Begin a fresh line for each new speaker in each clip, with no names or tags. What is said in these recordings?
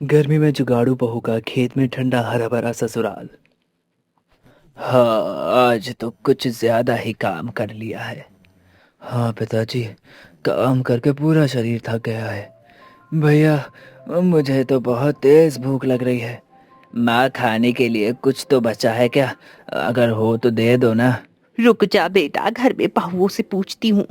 गर्मी में जुगाड़ू बहू का खेत में ठंडा हरा भरा ससुराल। हाँ, आज तो कुछ ज्यादा ही काम कर लिया है। हाँ पिताजी, काम करके पूरा शरीर थक गया है। भैया, मुझे तो बहुत तेज भूख लग रही है। माँ, खाने के लिए कुछ तो बचा है क्या? अगर हो तो दे दो ना।
रुक जा बेटा, घर में बहुओं से पूछती हूँ।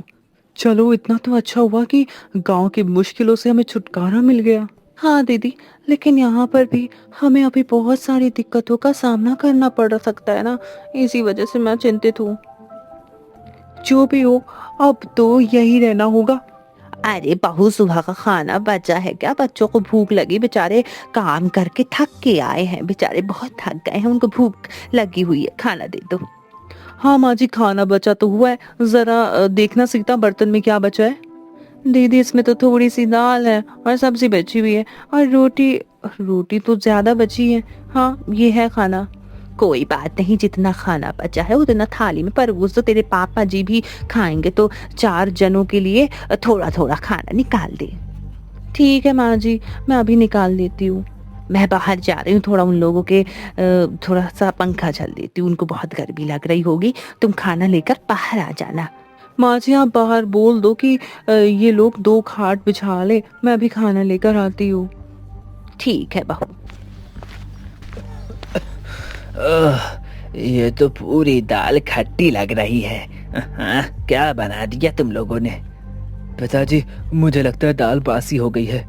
चलो, इतना तो अच्छा हुआ कि गांव की मुश्किलों से हमें छुटकारा मिल गया। हाँ दीदी, लेकिन यहाँ पर भी हमें अभी बहुत सारी दिक्कतों का सामना करना पड़ सकता है ना। इसी वजह से मैं चिंतित हूँ। जो भी हो, अब तो यही रहना होगा।
अरे बहू, सुबह का खाना बचा है क्या? बच्चों को भूख लगी, बेचारे काम करके थक के आए हैं, बेचारे बहुत थक गए हैं, उनको भूख लगी हुई है, खाना दे दो।
हाँ माँ जी, खाना बचा तो हुआ है। जरा देखना सीता, बर्तन में क्या बचा है। दीदी, इसमें तो थोड़ी सी दाल है और सब्जी बची हुई है, और रोटी। रोटी तो ज्यादा बची है। हाँ, ये है खाना।
कोई बात नहीं, जितना खाना बचा है उतना थाली में परोस दो, तेरे पापा जी भी खाएंगे तो 4 जनों के लिए थोड़ा थोड़ा खाना निकाल दे।
ठीक है माँ जी, मैं अभी निकाल देती हूँ।
मैं बाहर जा रही हूँ, थोड़ा उन लोगों के थोड़ा सा पंखा झल देती हूँ, उनको बहुत गर्मी लग रही होगी। तुम खाना लेकर बाहर आ जाना।
माँ जी, आप बाहर बोल दो कि ये लोग 2 खाट बिछा ले, मैं अभी खाना लेकर आती हूँ।
ठीक है बहू।
ये तो पूरी दाल खट्टी लग रही है। हाँ, क्या बना दिया तुम लोगों ने? पिताजी, मुझे लगता है दाल बासी हो गई है।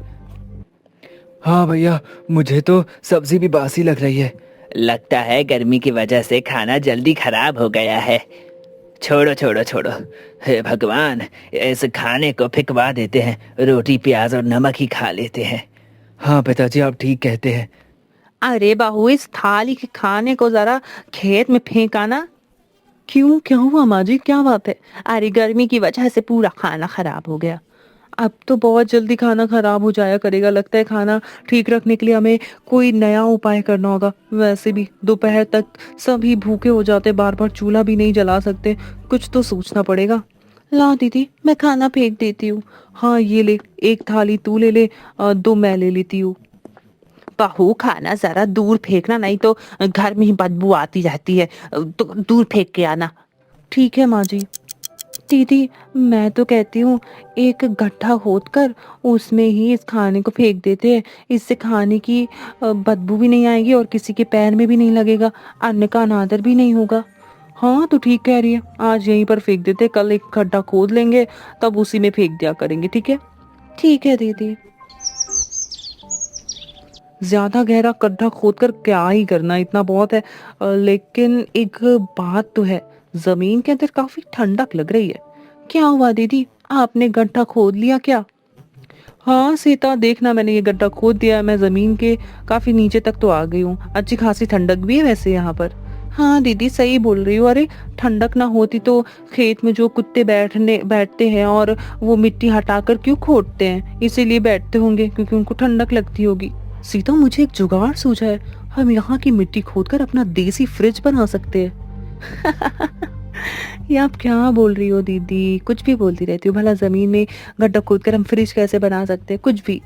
हाँ भैया, मुझे तो सब्जी भी बासी लग रही है। लगता है गर्मी की वजह से खाना जल्दी खराब हो गया है। छोड़ो छोड़ो छोड़ो, हे भगवान, इस खाने को फेंकवा देते हैं, रोटी प्याज और नमक ही खा लेते हैं। हाँ पिताजी, आप ठीक कहते हैं।
अरे बहू, इस थाली के खाने को जरा खेत में फेंकाना।
क्यों, क्या हुआ माँ जी, क्या बात है।
अरे गर्मी की वजह से पूरा खाना खराब हो गया।
अब तो बहुत जल्दी खाना खराब हो जाया करेगा। लगता है खाना ठीक रखने के लिए हमें कोई नया उपाय करना होगा। वैसे भी दोपहर तक सभी भूखे हो जाते, बार बार चूल्हा भी नहीं जला सकते। कुछ तो सोचना पड़ेगा। ला दीदी, मैं खाना फेंक देती हूँ। हाँ ये ले, 1 थाली तू ले ले, 2 मैं ले लेती हूँ।
बहू, खाना जरा दूर फेंकना, नहीं तो घर में ही बदबू आती रहती है, तो दूर फेंक के आना।
ठीक है माँ जी। दीदी, मैं तो कहती हूँ एक गड्ढा खोद कर उसमें ही इस खाने को फेंक देते हैं। इससे खाने की बदबू भी नहीं आएगी और किसी के पैर में भी नहीं लगेगा, अन्न का अनादर भी नहीं होगा। हाँ तो ठीक कह रही है, आज यहीं पर फेंक देते, कल एक गड्ढा खोद लेंगे, तब उसी में फेंक दिया करेंगे। ठीक है। ठीक है दीदी। ज्यादा गहरा गड्ढा खोद कर क्या ही करना, इतना बहुत है। लेकिन एक बात तो है, जमीन के अंदर काफी ठंडक लग रही है। क्या हुआ दीदी, आपने गड्ढा खोद लिया क्या? हाँ सीता, देखना, मैंने ये गड्ढा खोद दिया है। मैं जमीन के काफी नीचे तक तो आ गई हूँ। अच्छी खासी ठंडक भी है वैसे यहाँ पर। हाँ दीदी, सही बोल रही हो। अरे ठंडक ना होती तो खेत में जो कुत्ते बैठते हैं और वो मिट्टी हटाकर क्यों खोदते हैं? इसीलिए बैठते होंगे क्योंकि उनको ठंडक लगती होगी। सीता, मुझे एक जुगाड़ सूझा है। हम यहाँ की मिट्टी खोदकर अपना देसी फ्रिज बना सकते हैं। ये आप क्या बोल रही हो दीदी, कुछ भी बोलती रहती हो। भला जमीन में गड्ढा खोदकर हम फ्रिज कैसे बना सकते हैं? कुछ भी।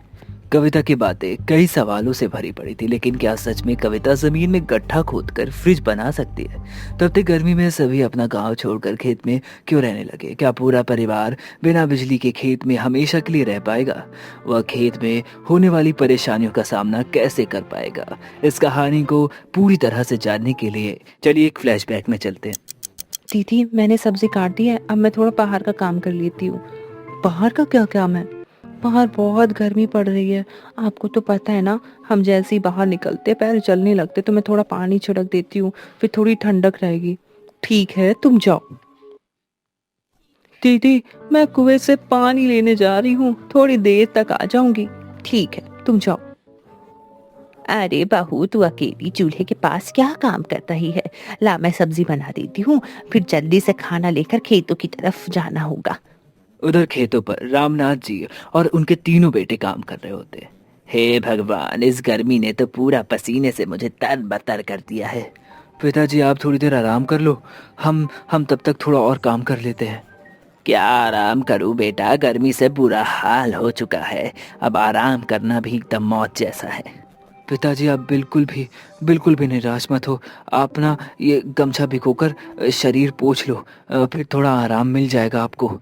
कविता की बातें कई सवालों से भरी पड़ी थी, लेकिन क्या सच में कविता जमीन में गड्ढा खोदकर फ्रिज बना सकती है? तब तक गर्मी में सभी अपना गांव छोड़कर खेत में क्यों रहने लगे? क्या पूरा परिवार बिना बिजली के खेत में हमेशा के लिए रह पाएगा? वह खेत में होने वाली परेशानियों का सामना कैसे कर पाएगा? इस कहानी को पूरी तरह से जानने के लिए चलिए एक फ्लैशबैक में चलते हैं।
दीदी, मैंने सब्जी काट दी है, अब मैं थोड़ा बाहर का काम कर लेती हूँ। बाहर का क्या काम है? बाहर बहुत गर्मी पड़ रही है, आपको तो पता है ना। हम जैसे ही बाहर निकलते पैर जलने लगते, तो मैं थोड़ा पानी छिड़क देती हूँ, फिर थोड़ी ठंडक रहेगी। ठीक है, तुम जाओ। दीदी, मैं कुएं से पानी लेने जा रही हूँ, थोड़ी देर तक आ जाऊंगी। ठीक है, तुम जाओ।
अरे बहू, तू अकेली चूल्हे के पास क्या काम कर रही है? ला, मैं सब्जी बना देती हूँ, फिर जल्दी से खाना लेकर खेतों की तरफ जाना होगा।
उधर खेतों पर रामनाथ जी और उनके तीनों बेटे काम कर रहे होते। हे भगवान, इस गर्मी ने तो पूरा पसीने से मुझे तरबतर कर दिया है। पिताजी, आप थोड़ी देर आराम कर लो, हम तब तक थोड़ा और काम कर लेते हैं। क्या आराम करूं बेटा, गर्मी से बुरा हाल हो चुका है। अब आराम करना भी एकदम मौत जैसा है। पिताजी आप बिल्कुल भी निराश मत हो। आप ना ये गमछा भिगोकर शरीर पोंछ लो, फिर थोड़ा आराम मिल जाएगा आपको।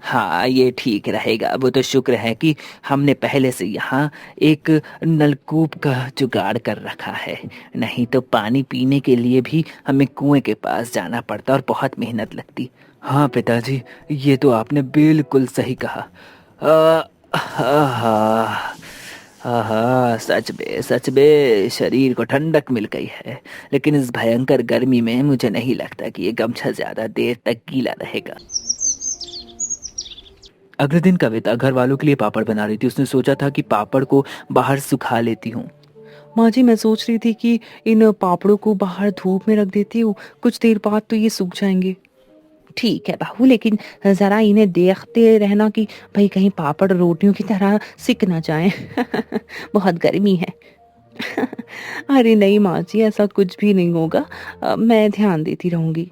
हाँ ये ठीक रहेगा। वो तो शुक्र है कि हमने पहले से यहाँ एक नलकूप का जुगाड़ कर रखा है, नहीं तो पानी पीने के लिए भी हमें कुएं के पास जाना पड़ता और बहुत मेहनत लगती। हाँ पिताजी, ये तो आपने बिल्कुल सही कहा। आहा, आहा, सच में शरीर को ठंडक मिल गई है। लेकिन इस भयंकर गर्मी में मुझे नहीं लगता कि ये गमछा ज्यादा देर तक गीला रहेगा। अगले दिन कविता घर वालों के लिए पापड़ बना रही थी। उसने सोचा था कि पापड़ को बाहर सुखा लेती हूँ।
माँ जी, मैं सोच रही थी कि इन पापड़ों को बाहर धूप में रख देती हूँ, कुछ देर बाद तो ये सूख जाएंगे।
ठीक है बहू, लेकिन जरा इन्हें देखते रहना कि भाई कहीं पापड़ रोटियों की तरह सिक ना जाएं। बहुत गर्मी है।
अरे नहीं माँ जी, ऐसा कुछ भी नहीं होगा, मैं ध्यान देती रहूंगी।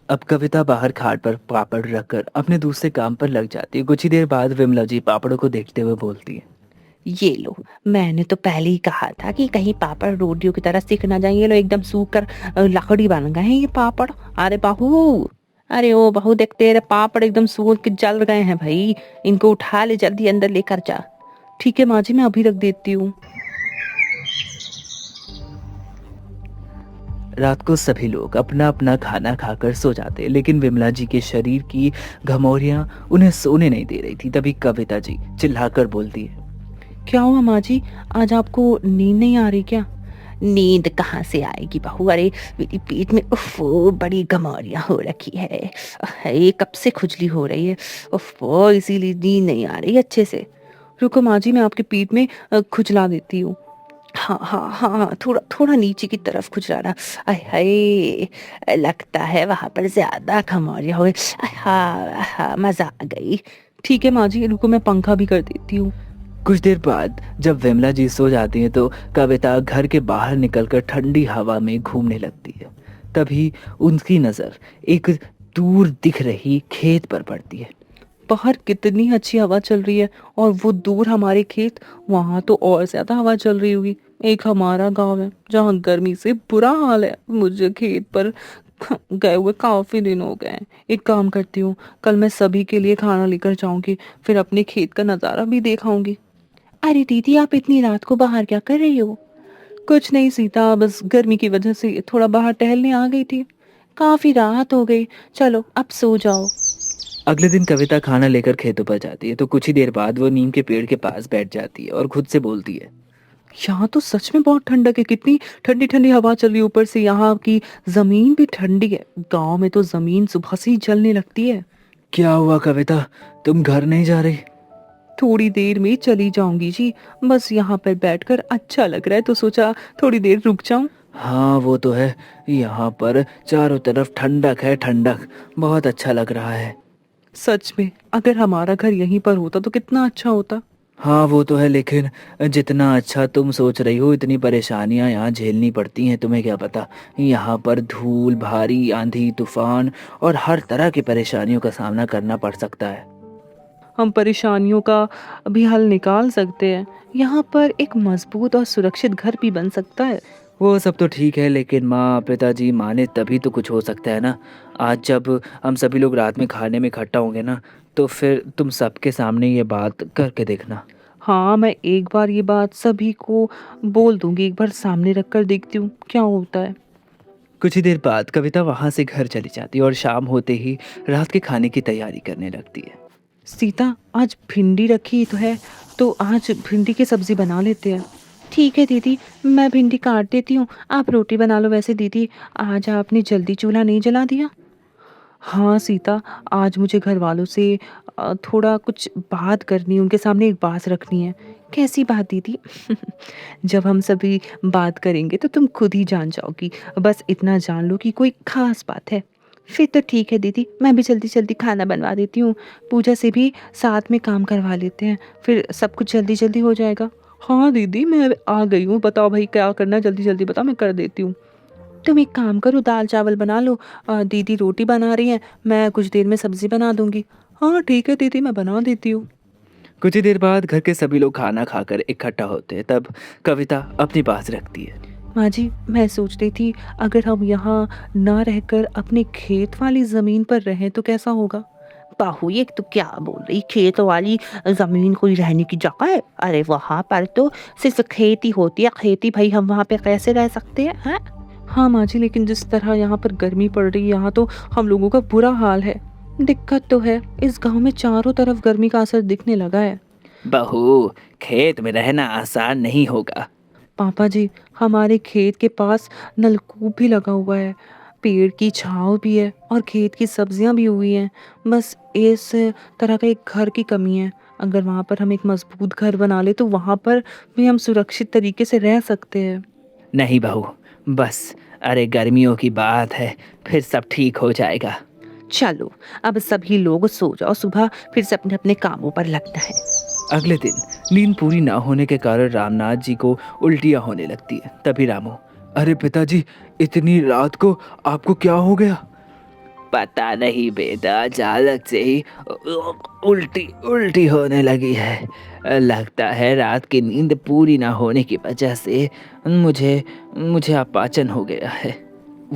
अब कविता बाहर खाट पर पापड़ रखकर अपने दूसरे काम पर लग जाती है। कुछ ही देर बाद विमला जी पापड़ों को देखते हुए बोलती है,
ये लो, मैंने तो पहले ही कहा था कि कहीं पापड़ रोटियों की तरह सिक ना जाए। ये लो एकदम सूख कर लकड़ी बन गए हैं ये पापड़। अरे बहू, अरे ओ बहू, देख तेरे पापड़ एकदम सूख के जल गए हैं भाई। इनको उठा ले, जल्दी अंदर लेकर जा।
ठीक है माँ जी, मैं अभी रख देती हूँ।
रात को सभी लोग अपना अपना खाना खाकर सो जाते, लेकिन विमला जी के शरीर की घमौरियां उन्हें सोने नहीं दे रही थी। तभी कविता जी चिल्लाकर बोलती है,
क्या हुआ माँ जी, आज आपको नींद नहीं आ रही क्या?
नींद कहाँ से आएगी बहू? अरे मेरी पेट में उफ बड़ी गमौरियां हो रखी है। ये कब से खुजली हो रही है, उफ, इसीलिए नींद नहीं आ रही अच्छे से।
रुको माँ जी, मैं आपकी पीठ में खुजला देती हूँ।
हाँ हाँ हाँ हाँ, थोड़ा थोड़ा नीचे की तरफ खुजलाना। आय हाय, लगता है वहां पर ज्यादा गमौरियां हो गई। हाँ हाँ, मजा आ गई।
ठीक है माँ जी, रुको मैं पंखा भी कर देती हूँ।
कुछ देर बाद जब विमला जी सो जाती हैं तो कविता घर के बाहर निकलकर ठंडी हवा में घूमने लगती है। तभी उनकी नजर एक दूर दिख रही खेत पर पड़ती है।
बाहर कितनी अच्छी हवा चल रही है, और वो दूर हमारे खेत, वहां तो और ज्यादा हवा चल रही होगी। एक हमारा गांव है जहाँ गर्मी से बुरा हाल है। मुझे खेत पर गए हुए काफी दिन हो गए हैं। एक काम करती हूँ, कल मैं सभी के लिए खाना लेकर जाऊंगी, फिर अपने खेत का नजारा भी देखाऊंगी।
अरे दीदी, आप इतनी रात को बाहर क्या कर रही हो?
कुछ नहीं सीता, बस गर्मी की वजह से थोड़ा बाहर टहलने आ गई थी।
काफी रात हो गई, चलो अब सो जाओ।
अगले दिन कविता खाना लेकर खेतों पर जाती है तो कुछ ही देर बाद वो नीम के पेड़ के पास बैठ जाती है और खुद से बोलती है,
यहाँ तो सच में बहुत ठंडक है, कितनी ठंडी ठंडी हवा चल रही है। ऊपर से यहाँ की जमीन भी ठंडी है। गांव में तो जमीन सुबह से ही जलने लगती है।
क्या हुआ कविता, तुम घर नहीं जा रही?
थोड़ी देर में चली जाऊंगी जी, बस यहाँ पर बैठकर अच्छा लग रहा है तो सोचा थोड़ी देर रुक जाऊं।
हाँ वो तो है, यहाँ पर चारों तरफ ठंडक है, ठंडक, बहुत अच्छा लग रहा है।
सच में, अगर हमारा घर यहीं पर होता तो कितना अच्छा होता।
हाँ वो तो है, लेकिन जितना अच्छा तुम सोच रही हो इतनी परेशानियां यहाँ झेलनी पड़ती हैं। तुम्हें क्या पता, यहाँ पर धूल, भारी आंधी, तूफान और हर तरह की परेशानियों का सामना करना पड़ सकता है।
हम परेशानियों का भी हल निकाल सकते हैं। यहाँ पर एक मजबूत और सुरक्षित घर भी बन सकता है।
वो सब तो ठीक है, लेकिन माँ पिताजी माने तभी तो कुछ हो सकता है ना। आज जब हम सभी लोग रात में खाने में इकट्ठा होंगे ना, तो फिर तुम सबके सामने ये बात करके देखना।
हाँ, मैं एक बार ये बात सभी को बोल दूंगी, एक बार सामने रख कर देखती हूँ क्या होता है।
कुछ ही देर बाद कविता वहाँ से घर चली जाती है और शाम होते ही रात के खाने की तैयारी करने लगती है।
सीता, आज भिंडी रखी तो है, तो आज भिंडी की सब्जी बना लेते हैं।
ठीक है दीदी, मैं भिंडी काट देती हूँ, आप रोटी बना लो। वैसे दीदी, आज आपने जल्दी चूल्हा नहीं जला दिया?
हाँ सीता, आज मुझे घर वालों से थोड़ा कुछ बात करनी, उनके सामने एक बात रखनी है।
कैसी बात दीदी?
जब हम सभी बात करेंगे तो तुम खुद ही जान जाओगी। बस इतना जान लो कि कोई खास बात है।
फिर तो ठीक है दीदी, मैं भी जल्दी जल्दी खाना बनवा देती हूँ। पूजा से भी साथ में काम करवा लेते हैं, फिर सब कुछ जल्दी जल्दी हो जाएगा।
हाँ दीदी, मैं आ गई हूँ, बताओ भाई क्या करना है, जल्दी जल्दी बताओ, मैं कर देती हूँ।
तुम एक काम करो, दाल चावल बना लो। दीदी रोटी बना रही हैं, मैं कुछ देर में सब्जी बना दूंगी।
हाँ ठीक है दीदी, मैं बना देती हूँ।
कुछ ही देर बाद घर के सभी लोग खाना खाकर इकट्ठा होते हैं। तब कविता अपनी बात रखती है।
माँ जी, मैं सोच रही थी अगर हम यहाँ ना रहकर अपने खेत वाली ज़मीन पर रहें तो कैसा होगा?
बहू ये तो क्या बोल रही, खेत वाली जमीन कोई रहने की जगह है? अरे वहां पर तो सिर्फ खेती होती है, खेती भाई हम वहां पे कैसे रह सकते हैं हैं?
हाँ माँ जी, लेकिन जिस तरह यहाँ पर गर्मी पड़ रही है, यहाँ तो हम लोगों का बुरा हाल है। दिक्कत तो है, इस गांव में चारों तरफ गर्मी का असर दिखने लगा है।
बहू, खेत में रहना आसान नहीं होगा।
पापा जी, हमारे खेत के पास नलकूप भी लगा हुआ है, पेड़ की छाँव भी है और खेत की सब्जियां भी हुई हैं। बस इस तरह का एक घर की कमी है। अगर वहाँ पर हम एक मजबूत घर बना ले तो वहाँ पर भी हम सुरक्षित तरीके से रह सकते हैं।
नहीं बहू, बस अरे गर्मियों की बात है, फिर सब ठीक हो जाएगा।
चलो अब सभी लोग सो जाओ, सुबह फिर से अपने अपने कामों पर लगना है।
अगले दिन नींद पूरी ना होने के कारण रामनाथ जी को उल्टियाँ होने लगती है। तभी रामू, अरे पिताजी, इतनी रात को आपको क्या हो गया? पता नहीं बेटा, अचानक से ही उल्टी उल्टी होने लगी है। लगता है रात की नींद पूरी ना होने की वजह से मुझे मुझे अपाचन हो गया है।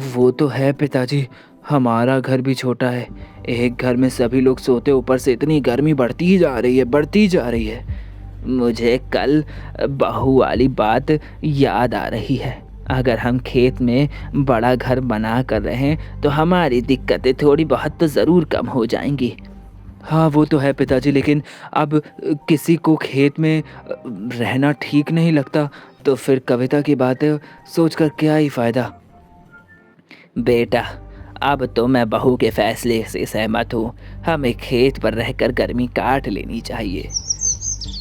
वो तो है पिताजी, हमारा घर भी छोटा है। एक घर में सभी लोग सोते, ऊपर से इतनी गर्मी बढ़ती ही जा रही है, बढ़ती ही जा रही है। मुझे कल बहू वाली बात याद आ रही है। अगर हम खेत में बड़ा घर बना कर रहें तो हमारी दिक्कतें थोड़ी बहुत तो ज़रूर कम हो जाएंगी। हाँ वो तो है पिताजी, लेकिन अब किसी को खेत में रहना ठीक नहीं लगता, तो फिर कविता की बातें सोचकर क्या ही फ़ायदा। बेटा, अब तो मैं बहू के फैसले से सहमत हूँ। हमें खेत पर रहकर गर्मी काट लेनी चाहिए।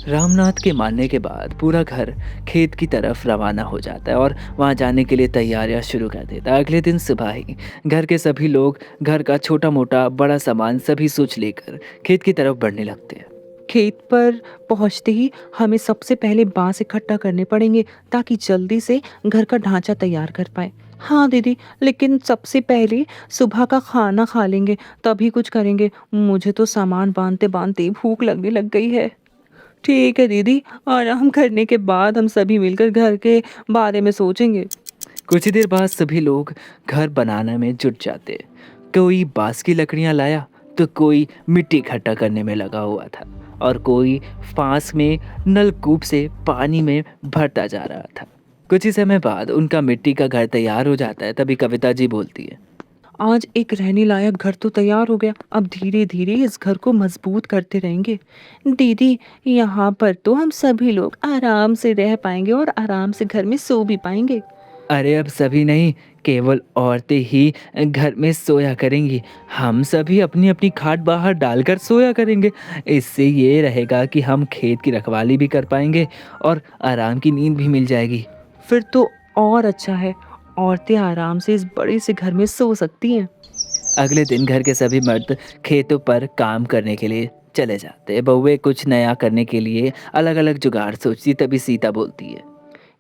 रामनाथ के मानने के बाद पूरा घर खेत की तरफ रवाना हो जाता है और वहाँ जाने के लिए तैयारियां शुरू कर देता है। अगले दिन सुबह ही घर के सभी लोग घर का छोटा मोटा बड़ा सामान सभी सोच लेकर खेत की तरफ बढ़ने लगते हैं।
खेत पर पहुंचते ही हमें सबसे पहले बांस इकट्ठा करने पड़ेंगे ताकि जल्दी से घर का ढांचा तैयार कर पाए। हाँ दीदी, लेकिन सबसे पहले सुबह का खाना खा लेंगे, तभी कुछ करेंगे। मुझे तो सामान बांधते बांधते भूख लगने लग गई है। ठीक है दीदी, आराम करने के बाद हम सभी मिलकर घर के बारे में सोचेंगे।
कुछ ही देर बाद सभी लोग घर बनाने में जुट जाते। कोई बांस की लकड़ियां लाया तो कोई मिट्टी इकट्ठा करने में लगा हुआ था और कोई पास में नलकूप से पानी में भरता जा रहा था। कुछ ही समय बाद उनका मिट्टी का घर तैयार हो जाता है। तभी कविता जी बोलती है,
आज एक रहने लायक घर तो तैयार हो गया, अब धीरे धीरे इस घर को मजबूत करते रहेंगे। दीदी, यहाँ पर तो हम सभी लोग आराम से रह पाएंगे और आराम से घर में सो भी पाएंगे।
अरे अब सभी नहीं, केवल औरतें ही घर में सोया करेंगी। हम सभी अपनी अपनी खाट बाहर डालकर सोया करेंगे। इससे ये रहेगा कि हम खेत की रखवाली भी कर पाएंगे और आराम की नींद भी मिल जाएगी।
फिर तो और अच्छा है, औरतें आराम से इस बड़े से घर में सो सकती हैं।
अगले दिन घर के सभी मर्द खेतों पर काम करने के लिए चले जाते हैं। बहुएं कुछ नया करने के लिए अलग अलग जुगाड़ सोचती। तभी सीता बोलती है,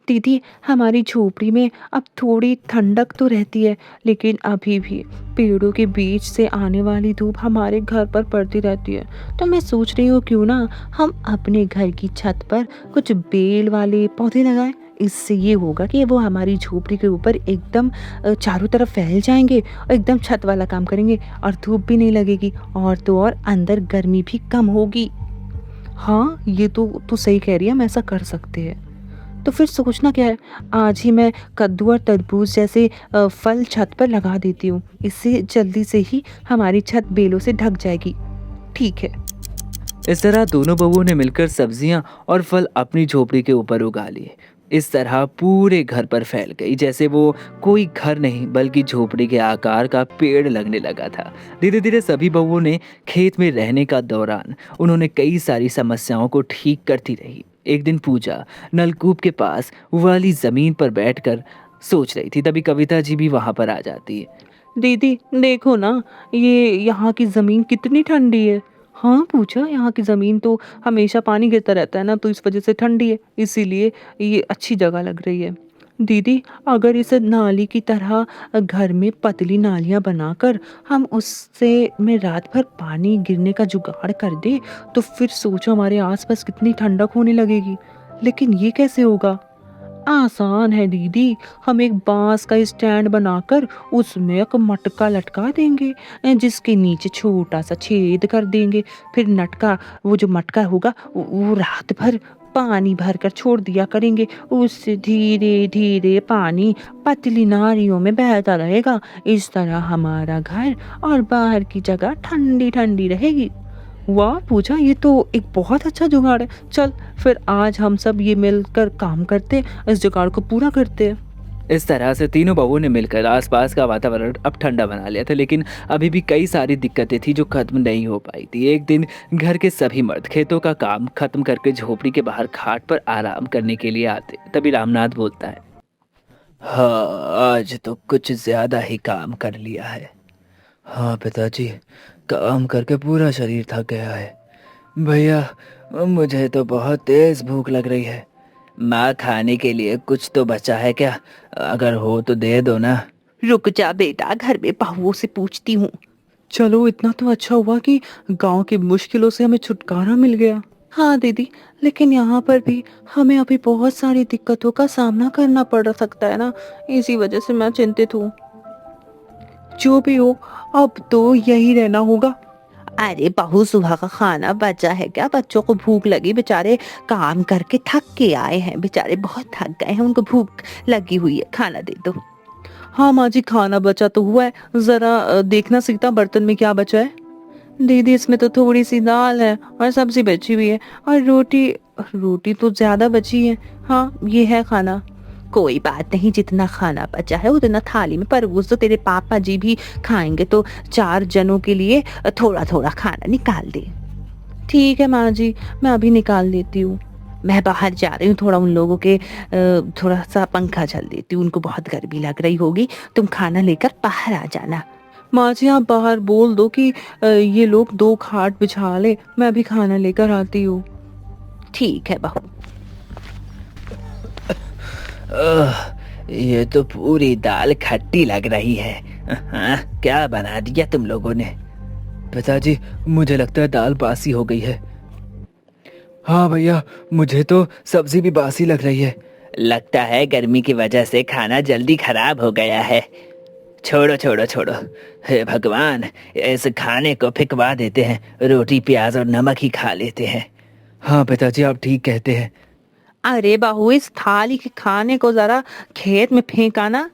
दीदी, हमारी झोपड़ी में अब थोड़ी ठंडक तो रहती है, लेकिन अभी भी पेड़ों के बीच से आने वाली धूप हमारे घर पर पड़ती रहती है। तो मैं सोच रही हूँ क्यों ना हम अपने घर की छत पर कुछ बेल वाले पौधे लगाएं। इससे ये होगा कि वो हमारी झोपड़ी के ऊपर एकदम चारों तरफ फैल जाएंगे और एकदम छत वाला काम करेंगे और धूप भी नहीं लगेगी, और तो और अंदर गर्मी भी कम होगी। हाँ, ये तो सही कह रही है, हम ऐसा कर सकते हैं। तो फिर सोचना क्या है, आज ही मैं कद्दू और तरबूज जैसे फल छत पर लगा देती हूँ। इससे जल्दी से ही हमारी छत बेलों से ढक जाएगी। ठीक है।
इस तरह दोनों बहुओं ने मिलकर सब्जियां और फल अपनी झोपड़ी के ऊपर उगा लिए। इस तरह पूरे घर पर फैल गई, जैसे वो कोई घर नहीं बल्कि झोपड़ी के आकार का पेड़ लगने लगा था। धीरे धीरे सभी बहुओं ने खेत में रहने का दौरान उन्होंने कई सारी समस्याओं को ठीक करती रही। एक दिन पूजा नलकूप के पास वाली जमीन पर बैठकर सोच रही थी। तभी कविता जी भी वहां पर आ जाती है।
दीदी देखो ना, ये यहाँ की ज़मीन कितनी ठंडी है। हाँ पूछा, यहाँ की ज़मीन तो हमेशा पानी गिरता रहता है ना, तो इस वजह से ठंडी है, इसीलिए ये अच्छी जगह लग रही है। दीदी, अगर इसे नाली की तरह घर में पतली नालियाँ बनाकर हम उससे में रात भर पानी गिरने का जुगाड़ कर दें, तो फिर सोचो हमारे आसपास कितनी ठंडक होने लगेगी। लेकिन ये कैसे होगा? आसान है दीदी, हम एक बांस का स्टैंड बनाकर उसमें एक मटका लटका देंगे, जिसके नीचे छोटा सा छेद कर देंगे। फिर नटका वो जो मटका होगा वो रात भर पानी भरकर छोड़ दिया करेंगे। उससे धीरे धीरे पानी पतली नालियों में बहता रहेगा। इस तरह हमारा घर और बाहर की जगह ठंडी ठंडी रहेगी। वाह पूजा, ये तो एक बहुत अच्छा जुगाड़ है। चल फिर आज हम सब ये मिलकर काम करते, इस जुगाड़ को पूरा करते हैं।
इस तरह से तीनों बहुओं ने मिलकर आसपास का वातावरण अब ठंडा बना लिया था, लेकिन अभी भी कई सारी दिक्कतें थी जो खत्म नहीं हो पाई थी। एक दिन घर के सभी मर्द खेतों का काम खत्म करके झोपड़ी के बाहर खाट पर आराम करने के लिए आते। तभी रामनाथ बोलता है, हाँ आज तो कुछ ज्यादा ही काम कर लिया है। हाँ पिताजी, काम करके पूरा शरीर थक गया है। भैया मुझे तो बहुत तेज भूख लग रही है। माँ खाने के लिए कुछ तो बचा है क्या? अगर हो तो दे दो ना।
रुक जा बेटा, घर में बहुओं से पूछती हूँ।
चलो इतना तो अच्छा हुआ कि गांव की मुश्किलों से हमें छुटकारा मिल गया। हाँ दीदी, लेकिन यहाँ पर भी हमें अभी बहुत सारी दिक्कतों का सामना करना पड़ सकता है ना, इसी वजह से मैं चिंतित हूँ। जो भी हो, अब तो यही रहना होगा।
अरे बहू, सुबह का खाना बचा है क्या? बच्चों को भूख लगी, बेचारे काम करके थक के आए हैं, बेचारे बहुत थक गए हैं, उनको भूख लगी हुई है, खाना दे दो।
हाँ माँ जी, खाना बचा तो हुआ है, जरा देखना सीता बर्तन में क्या बचा है। दीदी इसमें तो थोड़ी सी दाल है और सब्जी बची हुई है, और रोटी रोटी तो ज्यादा बची है। हाँ ये है खाना।
कोई बात नहीं, जितना खाना बचा है उतना थाली में परोस दो, तेरे पापा जी भी खाएंगे तो 4 जनों के लिए थोड़ा थोड़ा खाना निकाल दे।
ठीक है माँ जी, मैं अभी निकाल देती हूँ।
मैं बाहर जा रही हूँ, थोड़ा उन लोगों के थोड़ा सा पंखा चल देती हूँ, उनको बहुत गर्मी लग रही होगी। तुम खाना लेकर बाहर आ जाना।
माँ जी आप बाहर बोल दो कि ये लोग 2 खाट बिछा ले, मैं अभी खाना लेकर आती हूँ।
ठीक है बहू।
ये तो पूरी दाल खट्टी लग रही है। हाँ, क्या बना दिया तुम लोगों ने? पिताजी मुझे लगता है दाल बासी हो गई है। हाँ भैया, मुझे तो सब्जी भी बासी लग रही है। लगता है गर्मी की वजह से खाना जल्दी खराब हो गया है। छोड़ो छोड़ो छोड़ो, हे भगवान, इस खाने को फेंकवा देते हैं, रोटी प्याज और नमक ही खा लेते हैं। हाँ पिताजी आप ठीक कहते हैं।
अरे बहू, इस थाली के खाने को जरा खेत में फेंका ना।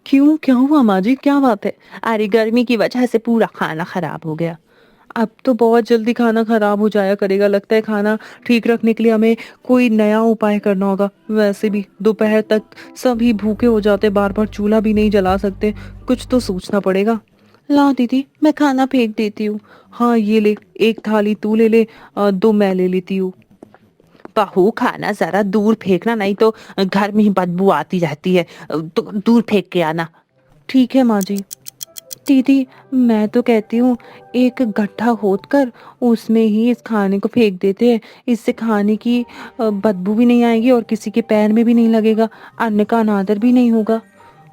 क्यों, क्या हुआ माँ जी, क्या बात है?
अरे गर्मी की वजह से पूरा खाना खराब हो गया।
अब तो बहुत जल्दी खाना खराब हो जाया करेगा, लगता है खाना ठीक रखने के लिए हमें कोई नया उपाय करना होगा। वैसे भी दोपहर तक सभी भूखे हो जाते, बार बार चूल्हा भी नहीं जला सकते, कुछ तो सोचना पड़ेगा। ला दीदी, मैं खाना फेंक देती हूँ। हाँ ये ले, 1 थाली तू ले ले, 2 मैं ले लेती हूँ।
बहू खाना जरा दूर फेंकना, नहीं तो घर में ही बदबू आती रहती है, तो दूर फेंक के आना।
ठीक है माँ जी। दीदी मैं तो कहती हूँ एक गड्ढा खोदकर उसमें ही इस खाने को फेंक देते हैं, इससे खाने की बदबू भी नहीं आएगी और किसी के पैर में भी नहीं लगेगा, अन्न का अनादर भी नहीं होगा।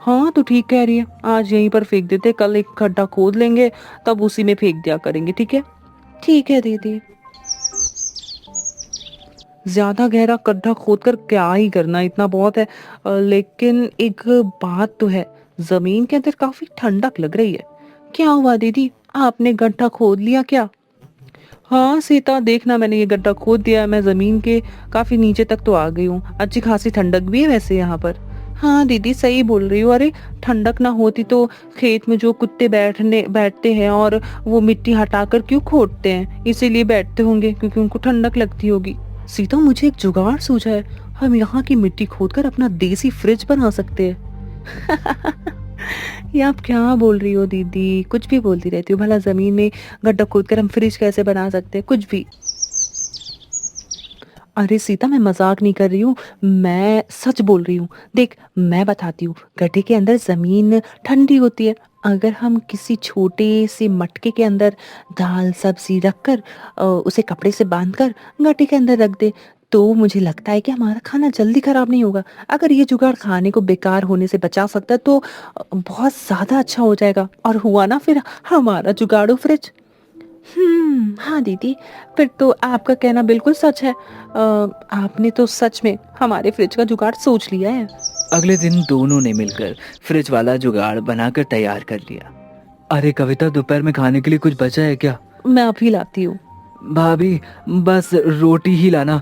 हाँ तो ठीक कह रही है, आज यहीं पर फेंक देते, कल एक गड्ढा खोद लेंगे तब उसी में फेंक दिया करेंगे। ठीक है। ठीक है दीदी। ज्यादा गहरा गड्ढा खोदकर क्या ही करना, इतना बहुत है। लेकिन एक बात तो है, जमीन के अंदर काफी ठंडक लग रही है। क्या हुआ दीदी, आपने गड्ढा खोद लिया क्या? हाँ सीता, देखना मैंने ये गड्ढा खोद दिया है, मैं जमीन के काफी नीचे तक तो आ गई हूँ। अच्छी खासी ठंडक भी है वैसे यहाँ पर। हाँ दीदी सही बोल रही हो। अरे ठंडक ना होती तो खेत में जो कुत्ते बैठते हैं और वो मिट्टी हटाकर क्यों खोदते हैं, इसीलिए बैठते होंगे क्योंकि उनको ठंडक लगती होगी। सीता मुझे एक जुगाड़ सूझा है, हम यहाँ की मिट्टी खोदकर अपना देसी फ्रिज बना सकते हैं। ये आप क्या बोल रही हो दीदी, कुछ भी बोलती रहती हो। भला जमीन में गड्ढा खोदकर हम फ्रिज कैसे बना सकते हैं, कुछ भी। अरे सीता मैं मजाक नहीं कर रही हूँ, मैं सच बोल रही हूँ। देख मैं बताती हूँ, गड्ढे के अंदर जमीन ठंडी होती है, अगर हम किसी छोटे से मटके के अंदर दाल सब्जी रखकर उसे कपड़े से बांधकर गड्ढे के अंदर रख दे तो मुझे लगता है कि हमारा खाना जल्दी खराब नहीं होगा। अगर ये जुगाड़ खाने को बेकार होने से बचा सकता है तो बहुत ज्यादा अच्छा हो जाएगा। और हुआ ना फिर हमारा जुगाड़ू फ्रिज। हाँ दीदी, फिर तो आपका कहना बिल्कुल सच है। आपने तो सच में हमारे फ्रिज का जुगाड़ सोच लिया है।
अगले दिन दोनों ने मिलकर फ्रिज वाला जुगाड़ बनाकर तैयार कर लिया। अरे कविता, दोपहर में खाने के लिए कुछ बचा है क्या?
मैं अभी लाती हूँ।
भाभी, बस रोटी ही लाना।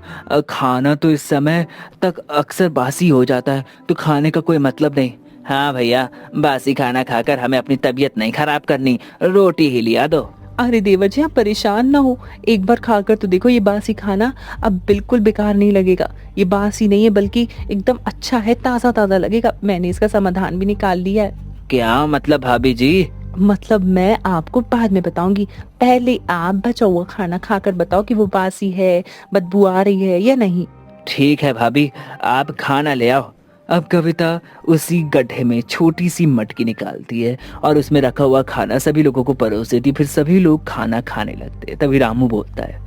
खाना तो इस समय तक अक्सर बासी हो जाता है, तो खाने का कोई मतलब नहीं। हाँ भैया, बासी खाना खाकर हमें अपनी तबीयत नहीं खराब करनी, रोटी ही लिया दो।
अरे देवर जी, आप परेशान ना हो, एक बार खाकर तो देखो। ये बासी खाना अब बिल्कुल बेकार नहीं लगेगा। ये बासी नहीं है बल्कि एकदम अच्छा है, ताज़ा ताज़ा लगेगा। मैंने इसका समाधान भी निकाल लिया है।
क्या मतलब भाभी जी?
मतलब मैं आपको बाद में बताऊंगी, पहले आप बचा हुआ खाना खाकर बताओ कि वो बासी है, बदबू आ रही है या नहीं।
ठीक है भाभी, आप खाना ले आओ। अब कविता उसी गड्ढे में छोटी सी मटकी निकालती है और उसमें रखा हुआ खाना सभी लोगों को परोस देती। फिर सभी लोग खाना खाने लगते हैं। तभी रामू बोलता है,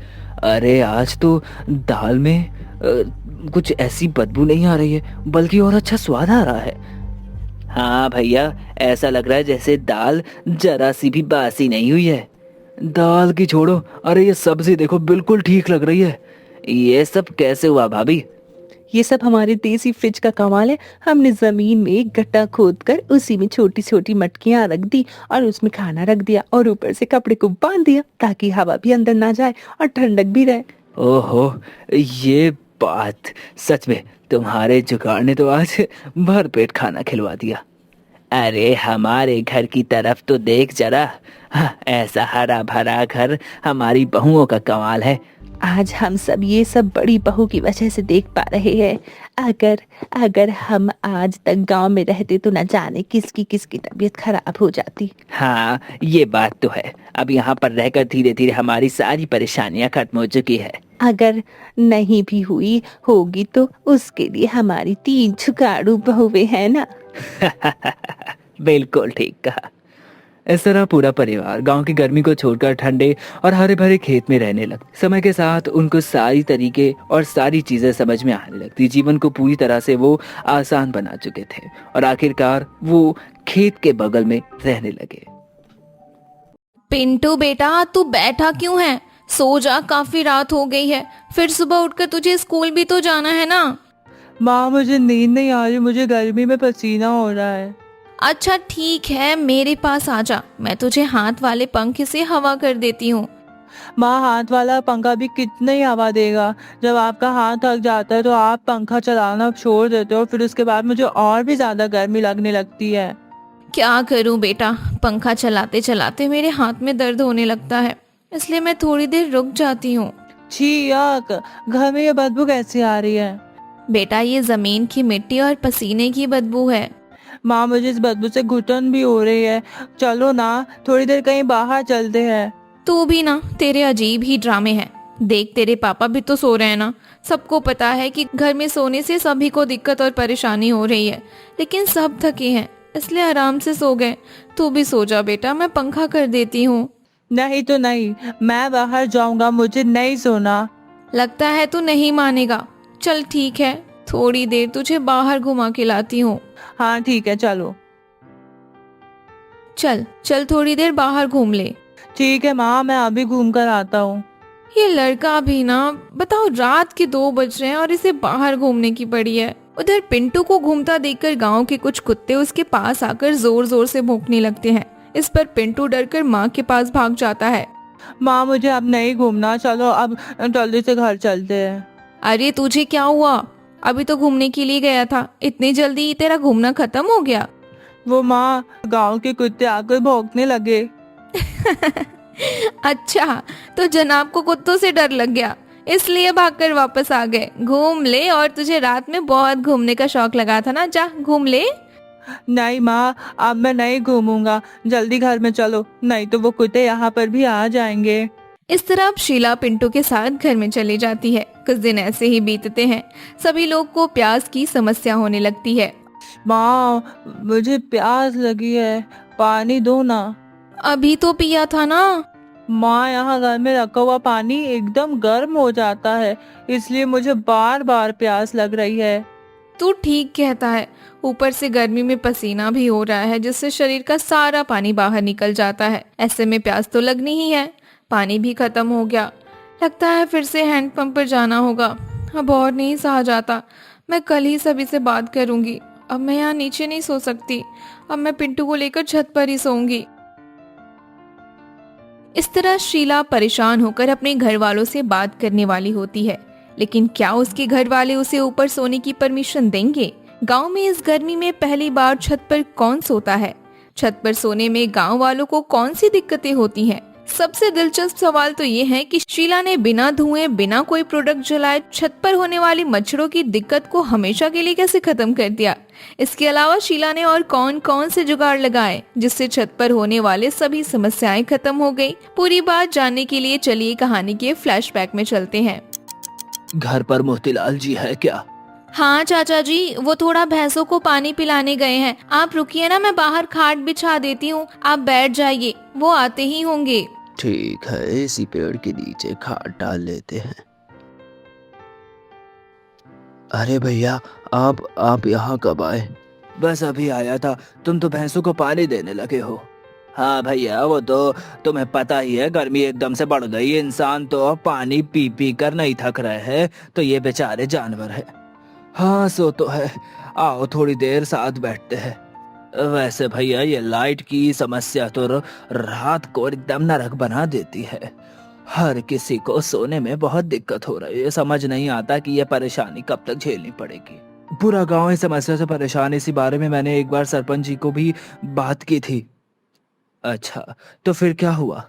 अरे आज तो दाल में कुछ ऐसी बदबू नहीं आ रही है, बल्कि और अच्छा स्वाद आ रहा है। हाँ भैया, ऐसा लग रहा है जैसे दाल जरा सी भी बासी नहीं हुई है। दाल की छोड़ो, अरे ये सब्जी देखो, बिल्कुल ठीक लग रही है। ये सब कैसे हुआ भाभी?
ये सब हमारे देसी फ्रिज का कमाल है। हमने जमीन में एक गड्ढा खोद कर उसी में छोटी छोटी मटकियां रख दी और उसमें खाना रख दिया और ऊपर से कपड़े को बांध दिया ताकि हवा भी अंदर ना जाए और ठंडक भी रहे।
ओहो, ये बात, सच में तुम्हारे जुगाड़ ने तो आज भर पेट खाना खिलवा दिया। अरे हमारे घर की तरफ तो देख जरा। हाँ, ऐसा हरा भरा घर हमारी बहुओं का कमाल है।
आज हम सब ये सब बड़ी बहू की वजह से देख पा रहे हैं। अगर अगर हम आज तक गांव में रहते तो न जाने किसकी किसकी तबीयत खराब हो जाती।
हाँ, ये बात तो है। अब यहाँ पर रहकर धीरे धीरे हमारी सारी परेशानियां खत्म हो चुकी है।
अगर नहीं भी हुई होगी तो उसके लिए हमारी 3 जुगाड़ू बहुएं हैं ना।
बिल्कुल ठीक कहा। इस तरह पूरा परिवार गांव की गर्मी को छोड़कर ठंडे और हरे भरे खेत में रहने लगा। समय के साथ उनको सारी तरीके और सारी चीजें समझ में आने लगती। जीवन को पूरी तरह से वो आसान बना चुके थे और आखिरकार वो खेत के बगल में रहने लगे।
पिंटू बेटा, तू बैठा क्यों है? सो जा, काफी रात हो गई है। फिर सुबह उठकर तुझे स्कूल भी तो जाना है ना।
माँ, मुझे नींद नहीं आ रही, मुझे गर्मी में पसीना हो रहा है।
अच्छा ठीक है, मेरे पास आ जा, मैं तुझे हाथ वाले पंखे से हवा कर देती हूँ।
माँ, हाथ वाला पंखा भी कितनी हवा देगा? जब आपका हाथ थक जाता है तो आप पंखा चलाना छोड़ देते हो, फिर उसके बाद मुझे और भी ज्यादा गर्मी लगने लगती है।
क्या करूँ बेटा, पंखा चलाते चलाते मेरे हाथ में दर्द होने लगता है, इसलिए मैं थोड़ी देर रुक जाती हूँ।
छी याक, घर में ये बदबू कैसी आ रही है?
बेटा, ये जमीन की मिट्टी और पसीने की बदबू है।
माँ, मुझे इस बदबू से घुटन भी हो रही है। चलो ना, थोड़ी देर कहीं बाहर चलते हैं।
तू भी ना, तेरे अजीब ही ड्रामे हैं। देख, तेरे पापा भी तो सो रहे हैं ना। सबको पता है कि घर में सोने से सभी को दिक्कत और परेशानी हो रही है, लेकिन सब थके हैं इसलिए आराम से सो गए। तू भी सो जा बेटा, मैं पंखा कर देती हूँ।
नहीं तो नहीं, मैं बाहर जाऊंगा, मुझे नहीं सोना।
लगता है तू नहीं मानेगा। चल ठीक है, थोड़ी देर तुझे बाहर घुमा के लाती हूँ।
हाँ ठीक है, चलो।
चल चल, थोड़ी देर बाहर घूम ले।
ठीक है माँ, मैं अभी घूम कर आता हूँ।
ये लड़का भी ना, बताओ रात के 2 बज रहे हैं और इसे बाहर घूमने की पड़ी है। उधर पिंटू को घूमता देखकर गांव के कुछ कुत्ते उसके पास आकर जोर जोर से भौंकने लगते हैं। इस पर पिंटू डरकर माँ के पास भाग जाता है।
माँ, मुझे अब नहीं घूमना, चलो अब जल्दी से घर चलते हैं।
अरे तुझे क्या हुआ? अभी तो घूमने के लिए गया था, इतनी जल्दी तेरा घूमना खत्म हो गया?
वो माँ, गांव के कुत्ते आकर भौंकने लगे।
अच्छा, तो जनाब को कुत्तों से डर लग गया, इसलिए भागकर वापस आ गए। घूम ले, और तुझे रात में बहुत घूमने का शौक लगा था ना, जा घूम ले।
नहीं माँ, अब मैं नहीं घूमूंगा, जल्दी घर में चलो, नहीं तो वो कुत्ते यहाँ पर भी आ जाएंगे।
इस तरह अब शीला पिंटू के साथ घर में चली जाती है। कुछ दिन ऐसे ही बीतते हैं। सभी लोग को प्यास की समस्या होने लगती है।
माँ, मुझे प्यास लगी है, पानी दो ना।
अभी तो पिया था ना।
माँ, यहाँ घर में रखा हुआ पानी एकदम गर्म हो जाता है, इसलिए मुझे बार बार प्यास लग रही है।
तू ठीक कहता है, ऊपर से गर्मी में पसीना भी हो रहा है जिससे शरीर का सारा पानी बाहर निकल जाता है। ऐसे में प्यास तो लगनी ही है। पानी भी खत्म हो गया, लगता है फिर से हैंडपंप पर जाना होगा। अब और नहीं सहा जाता, मैं कल ही सभी से बात करूंगी। अब मैं यहाँ नीचे नहीं सो सकती, अब मैं पिंटू को लेकर छत पर ही सोऊंगी। इस तरह शीला परेशान होकर अपने घर वालों से बात करने वाली होती है, लेकिन क्या उसके घर वाले उसे ऊपर सोने की परमिशन देंगे? गांव में इस गर्मी में पहली बार छत पर कौन सोता है? छत पर सोने में गांव वालों को कौन सी दिक्कतें होती हैं? सबसे दिलचस्प सवाल तो ये है कि शीला ने बिना धुएं, बिना कोई प्रोडक्ट जलाए छत पर होने वाली मच्छरों की दिक्कत को हमेशा के लिए कैसे खत्म कर दिया? इसके अलावा शीला ने और कौन कौन से जुगाड़ लगाए जिससे छत पर होने वाले सभी समस्याएं खत्म हो गई? पूरी बात जानने के लिए चलिए कहानी के फ्लैशबैक में चलते हैं।
घर पर मोतीलाल जी है क्या?
हाँ चाचा जी, वो थोड़ा भैंसों को पानी पिलाने गए हैं। आप रुकिए ना, मैं बाहर खाट बिछा देती हूँ, आप बैठ जाइए, वो आते ही होंगे।
ठीक है, इसी पेड़ के नीचे खाट डाल लेते हैं। अरे भैया, आप यहाँ कब आए?
बस अभी आया था, तुम तो भैंसों को पानी देने लगे हो। हाँ भैया, वो तो तुम्हें पता ही है, गर्मी एकदम से बढ़ गई। इंसान तो पानी पी पी कर नहीं थक रहे हैं, तो ये बेचारे जानवर है। हाँ सो तो है, आओ थोड़ी देर साथ बैठते हैं। वैसे भैया, ये लाइट की समस्या तो रात को एकदम नरक बना देती है। हर किसी को सोने में बहुत दिक्कत हो रही है, समझ नहीं आता कि ये परेशानी कब तक झेलनी पड़ेगी। पूरा गांव इस समस्या से परेशान है, इसी बारे में मैंने एक बार सरपंच जी को भी बात की थी। अच्छा, तो फिर क्या हुआ?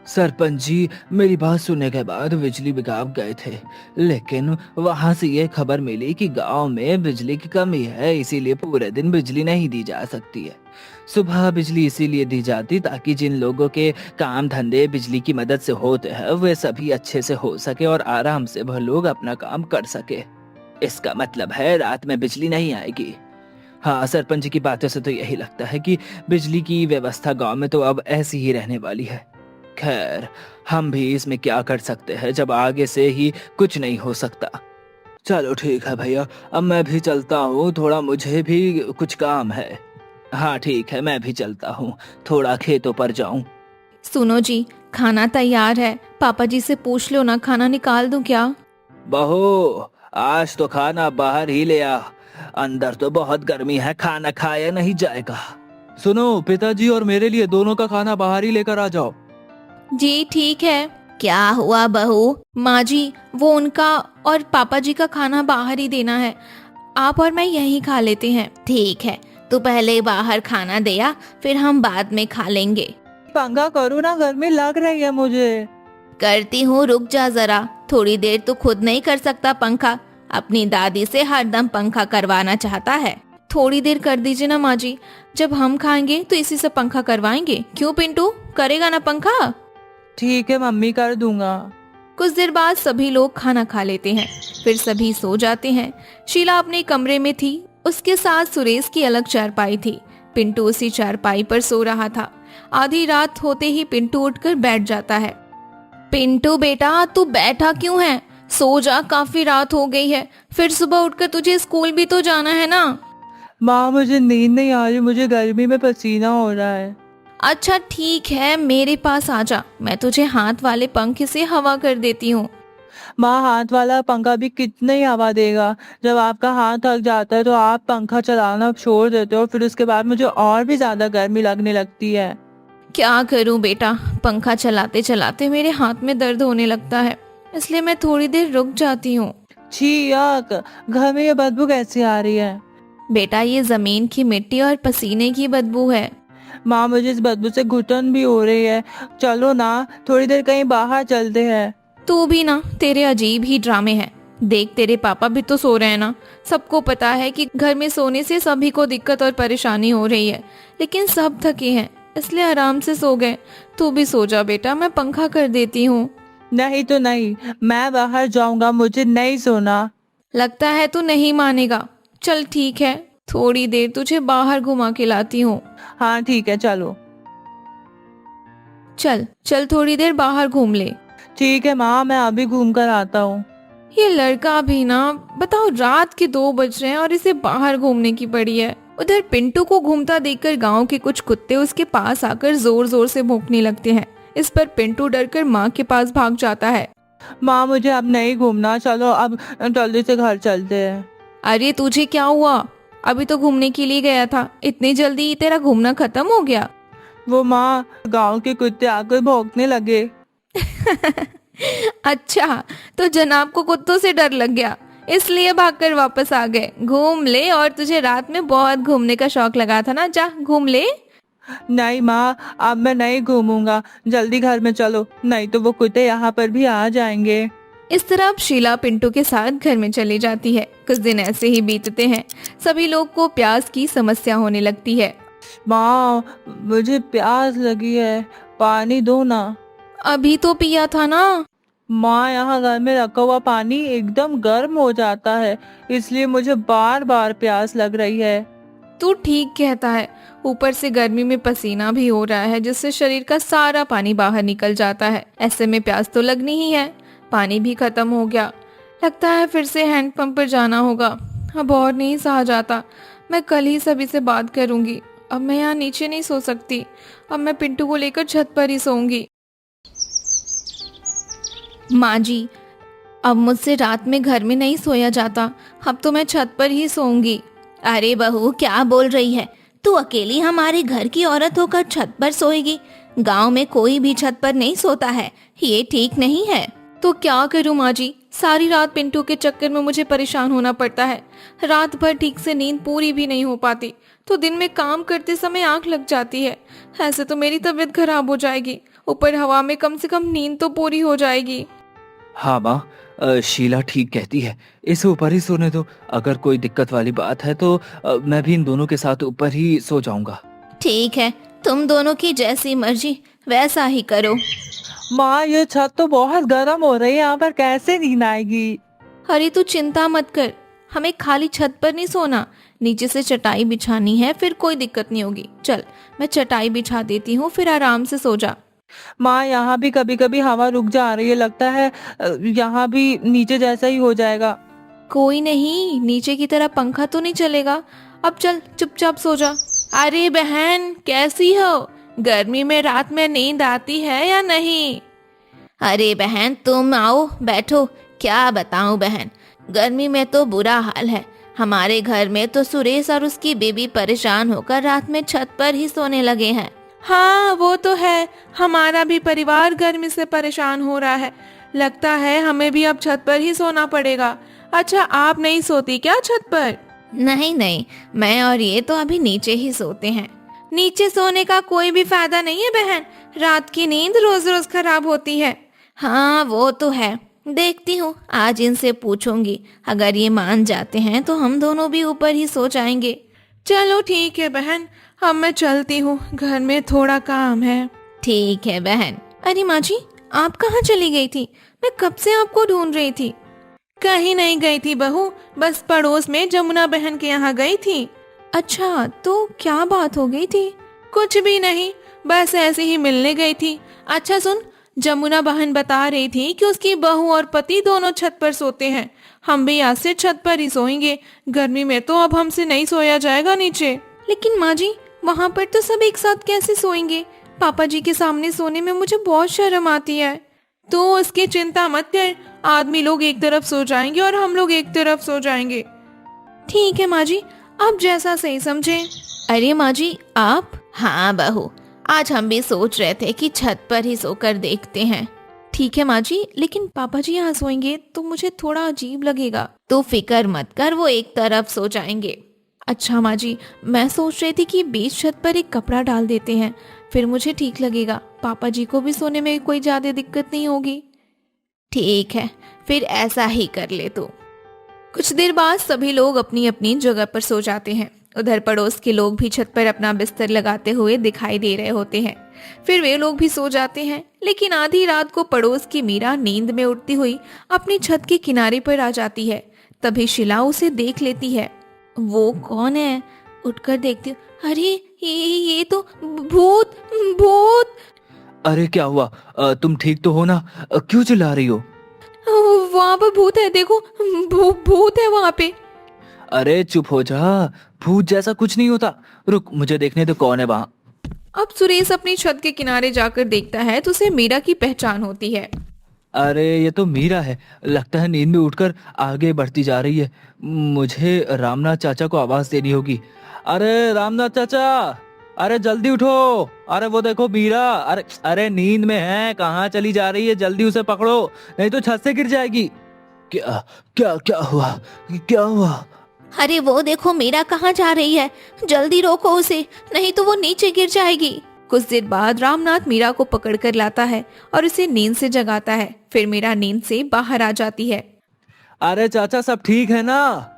सरपंच जी मेरी बात सुनने के बाद बिजली विभाग गए थे, लेकिन वहां से ये खबर मिली कि गांव में बिजली की कमी है, इसीलिए पूरे दिन बिजली नहीं दी जा सकती है। सुबह बिजली इसीलिए दी जाती ताकि जिन लोगों के काम धंधे बिजली की मदद से होते हैं वे सभी अच्छे से हो सके और आराम से वह लोग अपना काम कर सके। इसका मतलब है रात में बिजली नहीं आएगी। हाँ, सरपंच जी की बातों से तो यही लगता है कि बिजली की व्यवस्था गांव में तो अब ऐसी ही रहने वाली है। खैर, हम भी इसमें क्या कर सकते हैं जब आगे से ही कुछ नहीं हो सकता। चलो ठीक है भैया, अब मैं भी चलता हूँ, थोड़ा मुझे भी कुछ काम है। हाँ ठीक है, मैं भी चलता हूँ, थोड़ा खेतों पर जाऊँ।
सुनो जी, खाना तैयार है, पापा जी से पूछ लो ना, खाना निकाल दूं क्या?
बहू, आज तो खाना बाहर ही ले आ, अंदर तो बहुत गर्मी है, खाना खाया नहीं जाएगा। सुनो, पिताजी और मेरे लिए दोनों का खाना बाहर ही लेकर आ जाओ।
जी ठीक है। क्या हुआ बहू? माँ जी, वो उनका और पापा जी का खाना बाहर ही देना है, आप और मैं यहीं खा लेते हैं। ठीक है, तू पहले बाहर खाना दे आ, फिर हम बाद में खा लेंगे।
पंखा करो ना, गर्मी लग रही है मुझे।
करती हूँ, रुक जा जरा, थोड़ी देर तू खुद नहीं कर सकता पंखा? अपनी दादी से हरदम पंखा करवाना चाहता है। थोड़ी देर कर दीजिए ना माँ जी, जब हम खाएंगे तो इसी से पंखा करवाएंगे। क्यों पिंटू, करेगा ना पंखा?
ठीक है मम्मी, कर दूंगा।
कुछ देर बाद सभी लोग खाना खा लेते हैं, फिर सभी सो जाते हैं। शीला अपने कमरे में थी, उसके साथ सुरेश की अलग चारपाई थी। पिंटू उसी चारपाई पर सो रहा था। आधी रात होते ही पिंटू उठकर बैठ जाता है। पिंटू बेटा, तू बैठा क्यों है? सो जा, काफी रात हो गई है, फिर सुबह उठकर तुझे स्कूल भी तो जाना है ना।
माँ, मुझे नींद नहीं आ रही, मुझे गर्मी में पसीना हो रहा है।
अच्छा ठीक है, मेरे पास आ जा, मैं तुझे हाथ वाले पंखे से हवा कर देती हूँ।
माँ, हाथ वाला पंखा भी कितनी हवा देगा? जब आपका हाथ थक जाता है तो आप पंखा चलाना छोड़ देते हो, फिर उसके बाद मुझे और भी ज्यादा गर्मी लगने लगती है।
क्या करूं बेटा, पंखा चलाते चलाते मेरे हाथ में दर्द होने लगता है, इसलिए मैं थोड़ी देर रुक जाती हूँ।
छी याक, घर में ये बदबू कैसी आ रही है?
बेटा, ये जमीन की मिट्टी और पसीने की बदबू है।
माँ, मुझे इस बदबू से घुटन भी हो रही है, चलो ना थोड़ी देर कहीं बाहर चलते हैं।
तू भी ना, तेरे अजीब ही ड्रामे हैं। देख, तेरे पापा भी तो सो रहे हैं ना। सबको पता है कि घर में सोने से सभी को दिक्कत और परेशानी हो रही है, लेकिन सब थके हैं, इसलिए आराम से सो गए। तू भी सो जा बेटा, मैं पंखा कर देती हूँ।
नहीं तो नहीं, मैं बाहर जाऊंगा, मुझे नहीं सोना।
लगता है तू नहीं मानेगा। चल ठीक है, थोड़ी देर तुझे बाहर घुमा के लाती हूँ।
हाँ ठीक है, चलो।
चल चल थोड़ी देर बाहर घूम ले।
ठीक है माँ, मैं अभी घूम कर आता हूँ।
ये लड़का भी ना, बताओ रात के 2 बज रहे हैं और इसे बाहर घूमने की पड़ी है। उधर पिंटू को घूमता देखकर गांव के कुछ कुत्ते उसके पास आकर जोर जोर से भौंकने लगते हैं। इस पर पिंटू डरकर माँ के पास भाग जाता है।
माँ मुझे अब नहीं घूमना, चलो अब जल्दी से घर चलते हैं।
अरे तुझे क्या हुआ? अभी तो घूमने के लिए गया था, इतनी जल्दी तेरा घूमना खत्म हो गया?
वो माँ, गांव के कुत्ते आकर भौंकने लगे।
अच्छा, तो जनाब को कुत्तों से डर लग गया, इसलिए भागकर वापस आ गए। घूम ले, और तुझे रात में बहुत घूमने का शौक लगा था ना, जा घूम ले।
नहीं माँ, अब मैं नहीं घूमूंगा, जल्दी घर में चलो, नहीं तो वो कुत्ते यहाँ पर भी आ जाएंगे।
इस तरह अब शीला पिंटू के साथ घर में चली जाती है। कुछ दिन ऐसे ही बीतते हैं। सभी लोग को प्यास की समस्या होने लगती है।
माँ मुझे प्यास लगी है, पानी दो ना।
अभी तो पिया था ना।
माँ यहाँ घर में रखा हुआ पानी एकदम गर्म हो जाता है, इसलिए मुझे बार बार प्यास लग रही है।
तू ठीक कहता है, ऊपर से गर्मी में पसीना भी हो रहा है, जिससे शरीर का सारा पानी बाहर निकल जाता है। ऐसे में प्यास तो लगनी ही है। पानी भी खत्म हो गया, लगता है फिर से हैंडपंप पर जाना होगा। अब और नहीं सहा जाता, मैं कल ही सभी से बात करूंगी। अब मैं यहाँ नीचे नहीं सो सकती, अब मैं पिंटू को लेकर छत पर ही सोऊंगी। माँ जी, अब मुझसे रात में घर में नहीं सोया जाता, अब तो मैं छत पर ही सोऊंगी।
अरे बहू, क्या बोल रही है? तू अकेली हमारे घर की औरत होकर छत पर सोएगी? गांव में कोई भी छत पर नहीं सोता है, ये ठीक नहीं है।
तो क्या करूं माँ जी, सारी रात पिंटू के चक्कर में मुझे परेशान होना पड़ता है। रात भर ठीक से नींद पूरी भी नहीं हो पाती, तो दिन में काम करते समय आंख लग जाती है। ऐसे तो मेरी तबीयत खराब हो जाएगी, ऊपर हवा में कम से कम नींद तो पूरी हो जाएगी।
हाँ माँ, शीला ठीक कहती है, इसे ऊपर ही सोने दो। अगर कोई दिक्कत वाली बात है तो मैं भी इन दोनों के साथ ऊपर ही सो जाऊंगा।
ठीक है, तुम दोनों की जैसी मर्जी वैसा ही करो।
माँ ये छत तो बहुत गर्म हो रही है, यहाँ पर कैसे नींद आएगी?
अरे तू चिंता मत कर, हमें खाली छत पर नहीं सोना, नीचे से चटाई बिछानी है, फिर कोई दिक्कत नहीं होगी। चल मैं चटाई बिछा देती हूँ, फिर आराम से सो जा।
माँ यहाँ भी कभी कभी हवा रुक जा रही है, लगता है यहाँ भी नीचे जैसा ही हो जाएगा।
कोई नहीं, नीचे की तरह पंखा तो नहीं चलेगा। अब चल चुपचाप सो जा। अरे बहन, कैसी हो? गर्मी में रात में नींद आती है या नहीं?
अरे बहन, तुम आओ बैठो। क्या बताऊं बहन, गर्मी में तो बुरा हाल है। हमारे घर में तो सुरेश और उसकी बेबी परेशान होकर रात में छत पर ही सोने लगे हैं।
हाँ वो तो है, हमारा भी परिवार गर्मी से परेशान हो रहा है। लगता है हमें भी अब छत पर ही सोना पड़ेगा। अच्छा, आप नहीं सोती क्या छत पर?
नहीं नहीं, मैं और ये तो अभी नीचे ही सोते हैं।
नीचे सोने का कोई भी फायदा नहीं है बहन, रात की नींद रोज रोज खराब होती है।
हाँ वो तो है, देखती हूँ, आज इनसे पूछूंगी। अगर ये मान जाते हैं तो हम दोनों भी ऊपर ही सो जाएंगे।
चलो ठीक है बहन, अब मैं चलती हूँ, घर में थोड़ा काम है।
ठीक है बहन।
अरे माँ जी, आप कहाँ चली गई थी? मैं कब से आपको ढूंढ रही थी। कहीं नहीं गई थी बहू, बस पड़ोस में जमुना बहन के यहाँ गई थी। अच्छा, तो क्या बात हो गई थी? कुछ भी नहीं, बस ऐसे ही मिलने गई थी। अच्छा सुन, जमुना बहन बता रही थी कि उसकी बहू और पति दोनों छत पर सोते हैं। हम भी आज से छत पर ही सोएंगे, गर्मी में तो अब हमसे नहीं सोया जाएगा नीचे। लेकिन माँ जी, वहाँ पर तो सब एक साथ कैसे सोएंगे? पापा जी के सामने सोने में मुझे बहुत शर्म आती है। तो उसकी चिंता मत कर, आदमी लोग एक तरफ सो जाएंगे और हम लोग एक तरफ सो जाएंगे। ठीक है माँ जी, आप जैसा सही समझे।
अरे माँ जी, आप? हाँ बहू, आज हम भी सोच रहे थे कि छत पर ही सोकर देखते हैं।
ठीक है माँ जी, लेकिन पापा जी यहाँ सोएंगे तो मुझे थोड़ा अजीब लगेगा।
तो फिक्र मत कर, वो एक तरफ सो जाएंगे।
अच्छा माँ जी, मैं सोच रही थी कि बीच छत पर एक कपड़ा डाल देते हैं, फिर मुझे ठीक लगेगा। पापा जी को भी सोने में कोई ज्यादा दिक्कत नहीं होगी।
ठीक है, फिर ऐसा ही कर ले तू।
कुछ देर बाद सभी लोग अपनी अपनी जगह पर सो जाते हैं। उधर पड़ोस के लोग भी छत पर अपना बिस्तर लगाते हुए दिखाई दे रहे होते हैं। फिर वे लोग भी सो जाते हैं। लेकिन आधी रात को पड़ोस की मीरा नींद में उठती हुई अपनी छत के किनारे पर आ जाती है। तभी शिला उसे देख लेती है। वो कौन है? उठकर देखती हूँ, अरे ये तो भूत भूत।
अरे क्या हुआ? तुम ठीक तो हो ना? क्यों चिल्ला रही हो?
वहां पर भूत है, देखो। भूत है वहां पे।
अरे चुप हो जा, भूत जैसा कुछ नहीं होता। रुक, मुझे देखने दो कौन है वहां।
अब सुरेश अपनी छत के किनारे जाकर देखता है तो उसे मीरा की पहचान होती है।
अरे ये तो मीरा है। लगता है नींद में उठकर आगे बढ़ती जा रही है। मुझे रामनाथ चाचा को आवाज देनी होगी। अरे रामनाथ चाचा, अरे जल्दी उठो। अरे वो देखो मीरा। अरे अरे नींद में है, कहाँ चली जा रही है? जल्दी उसे पकड़ो, नहीं तो छत से गिर जाएगी। क्या क्या क्या हुआ? क्या हुआ?
अरे वो देखो मीरा कहाँ जा रही है, जल्दी रोको उसे, नहीं तो वो नीचे गिर जाएगी। कुछ देर बाद रामनाथ मीरा को पकड़ कर लाता है और उसे नींद से जगाता है। फिर मीरा नींद से बाहर आ जाती है।
अरे चाचा, सब ठीक है ना?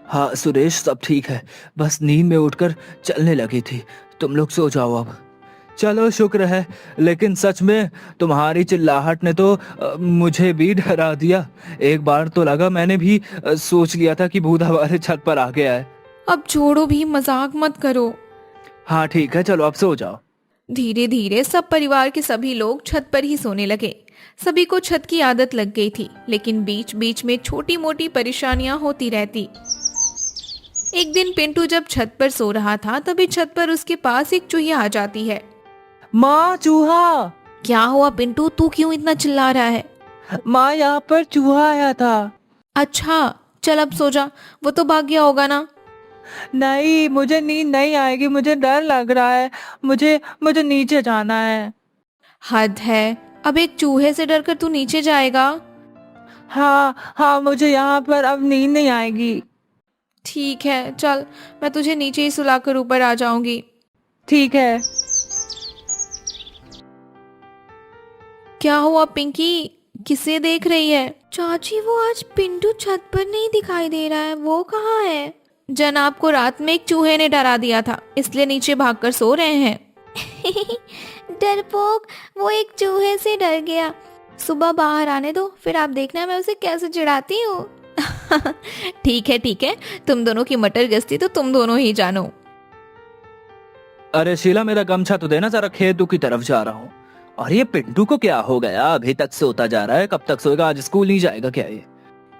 हाँ सुरेश, सब ठीक है। बस नींद में उठकर चलने लगी थी। तुम लोग सो जाओ अब। चलो शुक्र है, लेकिन सच में तुम्हारी चिल्लाहट ने तो मुझे भी डरा दिया। एक बार तो लगा मैंने भी सोच लिया था कि भूत हमारे छत पर आ गया है।
अब छोड़ो भी, मजाक मत करो।
हाँ ठीक है, चलो अब सो जाओ।
धीरे धीरे सब परिवार के सभी लोग छत पर ही सोने लगे। सभी को छत की आदत लग गई थी, लेकिन बीच बीच में छोटी मोटी परेशानियां होती रहती। एक दिन पिंटू जब छत पर सो रहा था, तभी छत पर उसके पास एक चूहिया आ जाती है।
माँ चूहा!
क्या हुआ पिंटू, तू क्यों इतना चिल्ला रहा है?
माँ यहाँ पर चूहा आया था।
अच्छा चल अब सो जा, वो तो भाग गया होगा ना।
नहीं, मुझे नींद नहीं आएगी, मुझे डर लग रहा है। मुझे मुझे नीचे जाना है।
हद है, अब एक चूहे से डरकर तू नीचे जाएगा?
हाँ हाँ, मुझे यहाँ पर अब नींद नहीं आएगी।
ठीक है चल, मैं तुझे नीचे ही सुलाकर ऊपर आ जाऊंगी।
ठीक है।
क्या हुआ पिंकी, किसे देख रही है? चाची वो आज पिंटू छत पर नहीं दिखाई दे रहा है, वो कहाँ है? जनाब को रात में एक चूहे ने डरा दिया था, इसलिए नीचे भागकर सो रहे हैं। डरपोक, वो एक चूहे से डर गया। सुबह बाहर आने दो, फिर आप देखना मैं उसे कैसे चिढ़ाती हूँ। ठीक है, तुम दोनों की मटर गश्ती तो तुम दोनों ही जानो।
अरे शीला, मेरा गमछा तो देना, जरा खेतों की तरफ जा रहा हूँ। और ये पिंटू को क्या हो गया? अभी तक सोता जा रहा है। कब तक सोएगा? आज स्कूल नहीं जाएगा क्या ये?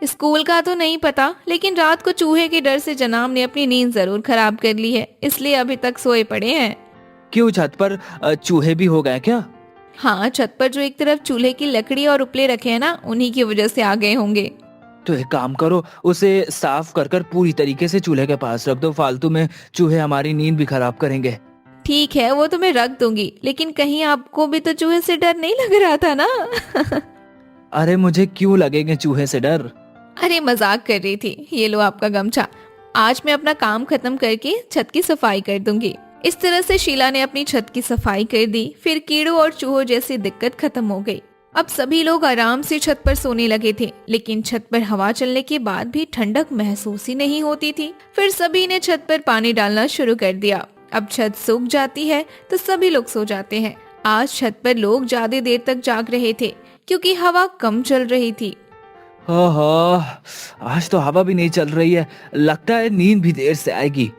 स्कूल का तो नहीं पता, लेकिन रात को चूहे के डर से जनाब ने अपनी नींद जरूर खराब कर ली है, इसलिए अभी तक सोए पड़े हैं।
क्यों, छत पर चूहे भी हो गए क्या?
हाँ, छत पर जो एक तरफ चूल्हे की लकड़ी और उपले रखे हैं ना, उन्हीं की वजह से आ गए होंगे।
तो एक काम करो, उसे साफ कर कर पूरी तरीके से चूल्हे के पास रख दो। फालतू में चूहे हमारी नींद भी खराब करेंगे।
ठीक है, वो तो मैं रख दूंगी, लेकिन कहीं आपको भी तो चूहे से डर नहीं लग रहा था ना?
अरे मुझे क्यों लगेंगे चूहे से डर?
अरे मजाक कर रही थी। ये लो आपका गमछा, आज मैं अपना काम खत्म करके छत की सफाई कर दूंगी। इस तरह से शीला ने अपनी छत की सफाई कर दी। फिर कीड़ों और चूहों जैसी दिक्कत खत्म हो गई। अब सभी लोग आराम से छत पर सोने लगे थे, लेकिन छत पर हवा चलने के बाद भी ठंडक महसूस ही नहीं होती थी। फिर सभी ने छत पर पानी डालना शुरू कर दिया। अब छत सूख जाती है तो सभी लोग सो जाते हैं। आज छत पर लोग ज्यादा देर तक जाग रहे थे, क्योंकि हवा कम चल रही थी।
हाँ, आज तो हवा भी नहीं चल रही है। लगता है नींद भी देर से आएगी।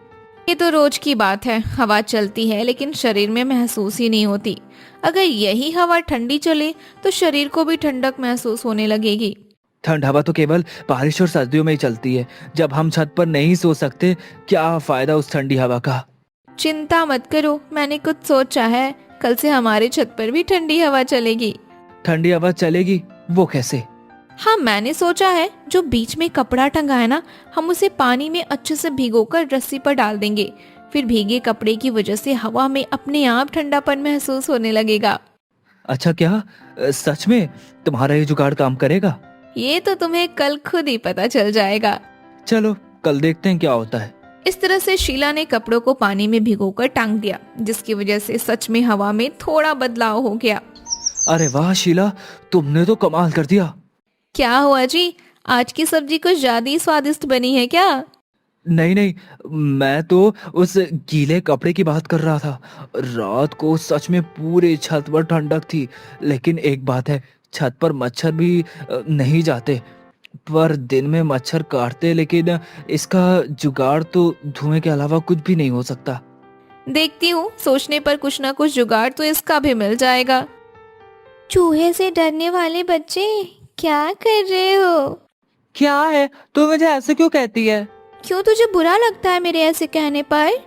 ये तो रोज की बात है, हवा चलती है लेकिन शरीर में महसूस ही नहीं होती। अगर यही हवा ठंडी चले तो शरीर को भी ठंडक महसूस होने लगेगी।
ठंड हवा तो केवल बारिश और सर्दियों में ही चलती है। जब हम छत पर नहीं सो सकते, क्या फायदा उस ठंडी हवा का?
चिंता मत करो, मैंने कुछ सोचा है। कल से हमारे छत पर भी ठंडी हवा चलेगी।
ठंडी हवा चलेगी? वो कैसे?
हाँ, मैंने सोचा है, जो बीच में कपड़ा टंगा है ना, हम उसे पानी में अच्छे से भिगोकर रस्सी पर डाल देंगे। फिर भीगे कपड़े की वजह से हवा में अपने आप ठंडापन महसूस होने लगेगा।
अच्छा, क्या सच में तुम्हारा ये जुगाड़ काम करेगा?
ये तो तुम्हें कल खुद ही पता चल जाएगा।
चलो कल देखते हैं क्या होता है।
इस तरह से शीला ने कपड़ों को पानी में भिगोकर टांग दिया, जिसकी वजह से सच में हवा में थोड़ा बदलाव हो गया।
अरे वाह शीला, तुमने तो कमाल कर दिया।
क्या हुआ जी, आज की सब्जी कुछ ज्यादा ही स्वादिष्ट बनी है क्या?
नहीं नहीं, मैं तो उस गीले कपड़े की बात कर रहा था। रात को सच में पूरे छत पर ठंडक थी, लेकिन एक बात है, छत पर मच्छर भी नहीं जाते। पर दिन में मच्छर काटते, लेकिन इसका जुगाड़ तो धुएं के अलावा कुछ भी नहीं हो सकता।
देखती हूँ, सोचने पर कुछ ना कुछ जुगाड़ तो इसका भी मिल जाएगा। चूहे से डरने वाले बच्चे, क्या कर रहे हो?
क्या है, तू मुझे ऐसे क्यों कहती है?
क्यों, तुझे बुरा लगता है मेरे ऐसे कहने पर?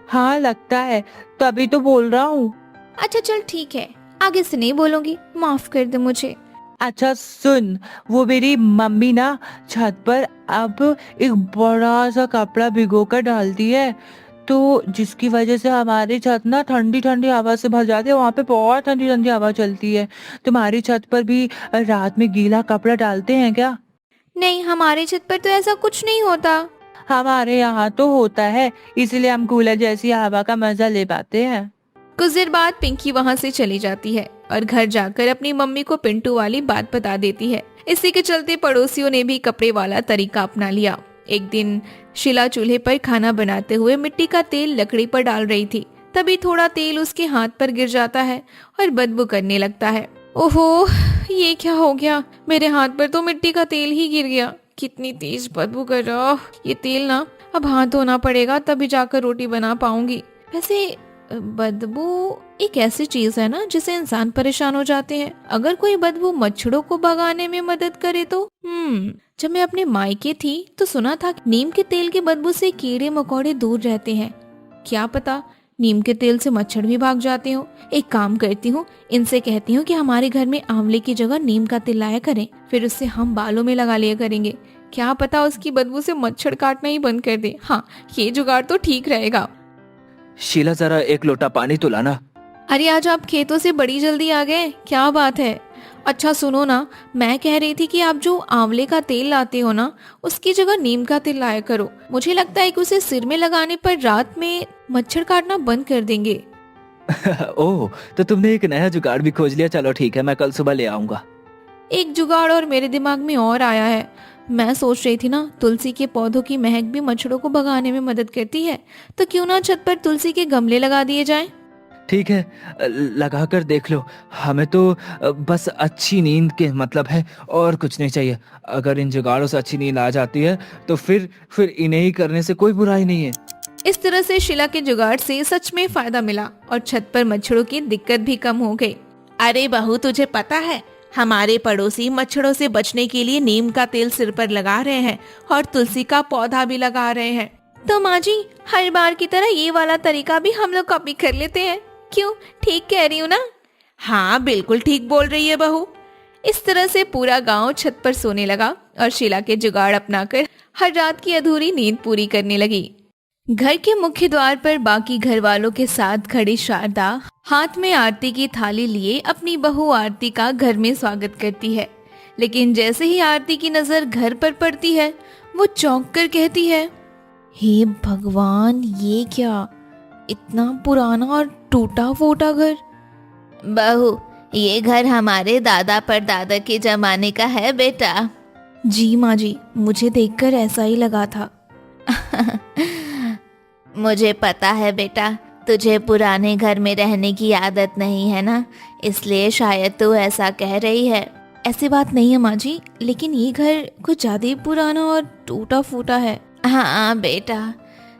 हाँ लगता है, तभी तो बोल रहा हूँ।
अच्छा चल ठीक है, आगे से नहीं बोलूंगी, माफ कर दे मुझे।
अच्छा सुन, वो मेरी मम्मी ना छत पर अब एक बड़ा सा कपड़ा भिगो कर डालती है, तो जिसकी वजह से हमारी छत ना ठंडी ठंडी हवा से भर जाती है। वहाँ पे बहुत ठंडी ठंडी हवा चलती है। तुम्हारी छत पर भी रात में गीला कपड़ा डालते हैं क्या?
नहीं, हमारे छत पर तो ऐसा कुछ नहीं होता।
हमारे यहाँ तो होता है, इसलिए हम कूलर जैसी हवा का मजा ले पाते हैं।
कुछ देर बाद पिंकी वहाँ से चली जाती है और घर जाकर अपनी मम्मी को पिंटू वाली बात बता देती है। इसी के चलते पड़ोसियों ने भी कपड़े वाला तरीका अपना लिया। एक दिन शीला चूल्हे पर खाना बनाते हुए मिट्टी का तेल लकड़ी पर डाल रही थी। तभी थोड़ा तेल उसके हाथ पर गिर जाता है और बदबू करने लगता है। ओहो, ये क्या हो गया, मेरे हाथ पर तो मिट्टी का तेल ही गिर गया। कितनी तेज बदबू कर रहा है ये तेल ना, अब हाथ धोना पड़ेगा तभी जाकर रोटी बना पाऊंगी। वैसे बदबू एक ऐसी चीज है ना जिससे इंसान परेशान हो जाते हैं। अगर कोई बदबू मच्छरों को भगाने में मदद करे तो जब मैं अपने मायके थी तो सुना था कि नीम के तेल की बदबू से कीड़े मकोड़े दूर रहते हैं। क्या पता नीम के तेल से मच्छर भी भाग जाते हो। एक काम करती हूँ, इनसे कहती हूँ कि हमारे घर में आंवले की जगह नीम का तेल लाया करें, फिर उससे हम बालों में लगा लिया करेंगे। क्या पता उसकी बदबू से मच्छर काटना ही बंद कर दे। हाँ, ये जुगाड़ तो ठीक रहेगा।
शीला जरा एक लोटा पानी तो लाना।
अरे आज आप खेतों से बड़ी जल्दी आ गए, क्या बात है? अच्छा सुनो ना, मैं कह रही थी कि आप जो आंवले का तेल लाते हो ना, उसकी जगह नीम का तेल लाया करो। मुझे लगता है कि उसे सिर में लगाने पर रात में मच्छर काटना बंद कर देंगे।
ओह, तो तुमने एक नया जुगाड़ भी खोज लिया। चलो ठीक है, मैं कल सुबह ले आऊंगा।
एक जुगाड़ और मेरे दिमाग में और आया है। मैं सोच रही थी ना, तुलसी के पौधों की महक भी मच्छरों को भगाने में मदद करती है, तो क्यों ना छत पर तुलसी के गमले लगा दिए जाएं?
ठीक है, लगा कर देख लो। हमें तो बस अच्छी नींद के मतलब है, और कुछ नहीं चाहिए। अगर इन जुगाड़ों से अच्छी नींद आ जाती है तो फिर इन्हें ही करने से कोई बुराई नहीं है।
इस तरह से शीला के जुगाड़ से सच में फायदा मिला और छत पर मच्छरों की दिक्कत भी कम हो गई। अरे बहू, तुझे पता है हमारे पड़ोसी मच्छरों से बचने के लिए नीम का तेल सिर पर लगा रहे हैं और तुलसी का पौधा भी लगा रहे हैं। तो माँ जी, हर बार की तरह ये वाला तरीका भी हम लोग कॉपी कर लेते हैं। क्यों, ठीक कह रही हूँ ना? हाँ बिल्कुल ठीक बोल रही है बहू। इस तरह से पूरा गांव छत पर सोने लगा और शीला के जुगाड़ अपनाकर हर रात की अधूरी नींद पूरी करने लगी। घर के मुख्य द्वार पर बाकी घर वालों के साथ खड़ी शारदा हाथ में आरती की थाली लिए अपनी बहू आरती का घर में स्वागत करती है। लेकिन जैसे ही आरती की नजर घर पर पड़ती है, वो चौंक कर कहती है, हे भगवान, ये क्या, इतना पुराना और टूटा फूटा घर। बहू, ये घर हमारे दादा परदादा के जमाने का है बेटा। जी माँ जी, मुझे देखकर ऐसा ही लगा था। मुझे पता है बेटा, तुझे पुराने घर में रहने की आदत नहीं है ना, इसलिए शायद तू ऐसा कह रही है। ऐसी बात नहीं है माँ जी, लेकिन ये घर कुछ ज्यादा ही पुराना और टूटा फूटा है। हाँ बेटा,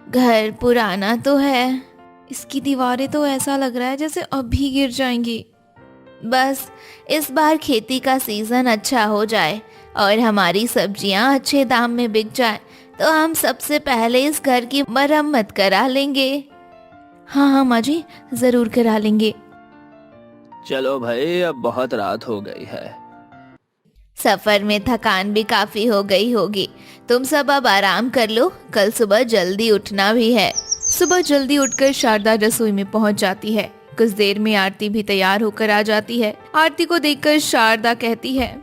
घर पुराना तो है, इसकी दीवारें तो ऐसा लग रहा है जैसे अभी गिर जाएंगी। बस इस बार खेती का सीजन अच्छा हो जाए और हमारी सब्जियां अच्छे दाम में बिक जाए तो हम सबसे पहले इस घर की मरम्मत करा लेंगे। हाँ हाँ माँ जी, जरूर करा लेंगे।
चलो भाई, अब बहुत रात हो गई है।
सफर में थकान भी काफी हो गई होगी, तुम सब अब आराम कर लो, कल सुबह जल्दी उठना भी है। सुबह जल्दी उठकर शारदा रसोई में पहुंच जाती है। कुछ देर में आरती भी तैयार होकर आ जाती है। आरती को देखकर शारदा कहती है,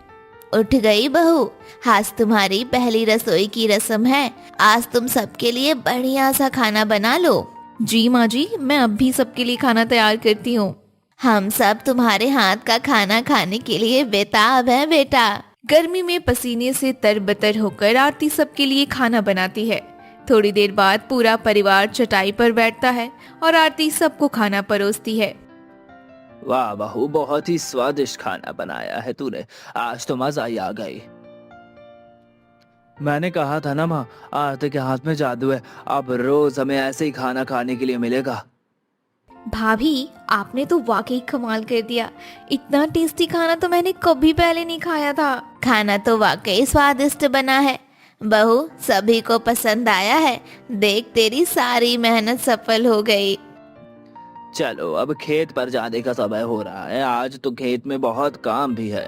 उठ गई बहू, आज तुम्हारी पहली रसोई की रस्म है। आज तुम सबके लिए बढ़िया सा खाना बना लो। जी माँ जी, मैं अब भी सबके लिए खाना तैयार करती हूँ। हम सब तुम्हारे हाथ का खाना खाने के लिए बेताब हैं बेटा। गर्मी में पसीने से तरबतर होकर आरती सबके लिए खाना बनाती है। थोड़ी देर बाद पूरा परिवार चटाई पर बैठता है और आरती सबको खाना परोसती है।
वाह बहू, बहुत ही स्वादिष्ट खाना बनाया है तूने, आज तो मजा ही आ गई। मैंने कहा था ना माँ, आरती के हाथ में जादू है, अब रोज हमें ऐसे ही खाना खाने के लिए मिलेगा।
भाभी, आपने तो वाकई कमाल कर दिया। इतना टेस्टी खाना तो मैंने कभी पहले नहीं खाया था। खाना तो वाकई स्वादिष्ट बना है बहू, सभी को पसंद आया है। देख, तेरी सारी मेहनत सफल हो गई।
चलो अब खेत पर जाने का समय हो रहा है, आज तो खेत में बहुत काम भी है।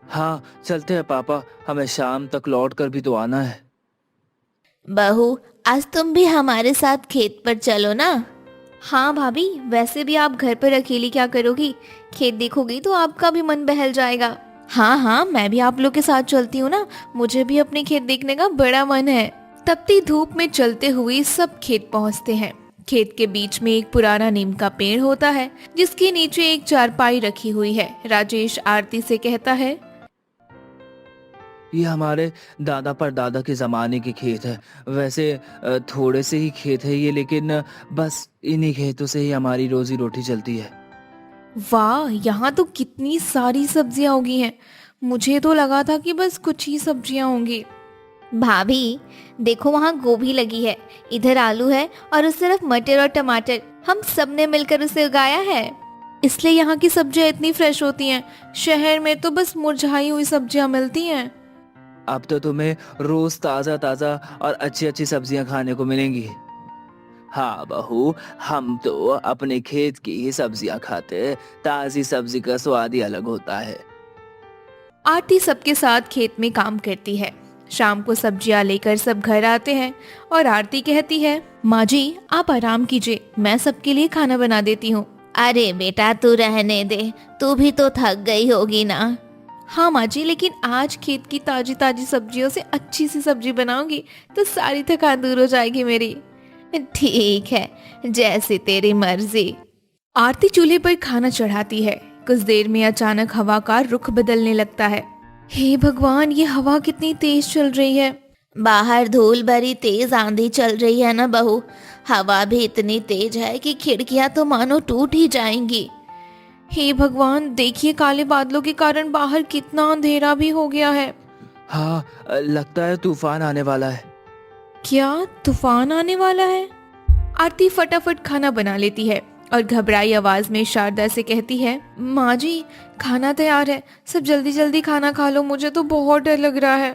हाँ चलते हैं पापा, हमें शाम तक लौट कर भी तो आना है।
बहू, आज तुम भी हमारे साथ खेत पर चलो ना। हाँ भाभी, वैसे भी आप घर पर अकेली क्या करोगी? खेत देखोगी तो आपका भी मन बहल जाएगा। हाँ हाँ, मैं भी आप लोग के साथ चलती हूँ ना, मुझे भी अपने खेत देखने का बड़ा मन है। तपती धूप में चलते हुए सब खेत पहुँचते हैं। खेत के बीच में एक पुराना नीम का पेड़ होता है, जिसके नीचे एक चारपाई रखी हुई है। राजेश आरती से कहता है,
ये हमारे दादा परदादा के जमाने के खेत है। वैसे थोड़े से ही खेत है ये, लेकिन बस इन्हीं खेतों से ही हमारी रोजी रोटी चलती है।
वाह, यहाँ तो कितनी सारी सब्जियां उगी हैं। मुझे तो लगा था कि बस कुछ ही सब्जियां होंगी। भाभी देखो, वहाँ गोभी लगी है, इधर आलू है और उस तरफ मटर और टमाटर। हम सब ने मिलकर उसे उगाया है, इसलिए यहाँ की सब्जियां इतनी फ्रेश होती हैं। शहर में तो बस मुरझाई हुई सब्जियां मिलती हैं।
अब तो तुम्हें रोज ताजा ताजा और अच्छी अच्छी सब्जियां खाने को मिलेंगी। हाँ बहू, हम तो अपने खेत की ही सब्जियां खाते, ताजी सब्जी का स्वाद ही अलग होता है।
आरती सबके साथ खेत में काम करती है। शाम को सब्जियां लेकर सब घर आते हैं और आरती कहती है, माँ जी आप आराम कीजिए, मैं सबके लिए खाना बना देती हूँ। अरे बेटा तू रहने दे, तू भी तो थक गई होगी ना। हाँ माँ जी, लेकिन आज खेत की ताजी ताजी सब्जियों से अच्छी सी सब्जी बनाऊंगी तो सारी थकान दूर हो जाएगी मेरी। ठीक है, जैसी तेरी मर्जी। आरती चूल्हे पर खाना चढ़ाती है। कुछ देर में अचानक हवा का रुख बदलने लगता है। हे भगवान, ये हवा कितनी तेज चल रही है। बाहर धूल भरी तेज आंधी चल रही है ना बहू, हवा भी इतनी तेज है कि खिड़कियां तो मानो टूट ही जाएंगी। हे भगवान, देखिए काले बादलों के कारण बाहर कितना अंधेरा भी हो गया है।
हाँ लगता है तूफान आने वाला है।
क्या तूफान आने वाला है? आरती फटाफट खाना बना लेती है और घबराई आवाज में शारदा से कहती है, माँ जी खाना तैयार है, सब जल्दी जल्दी खाना खा लो, मुझे तो बहुत डर लग रहा है।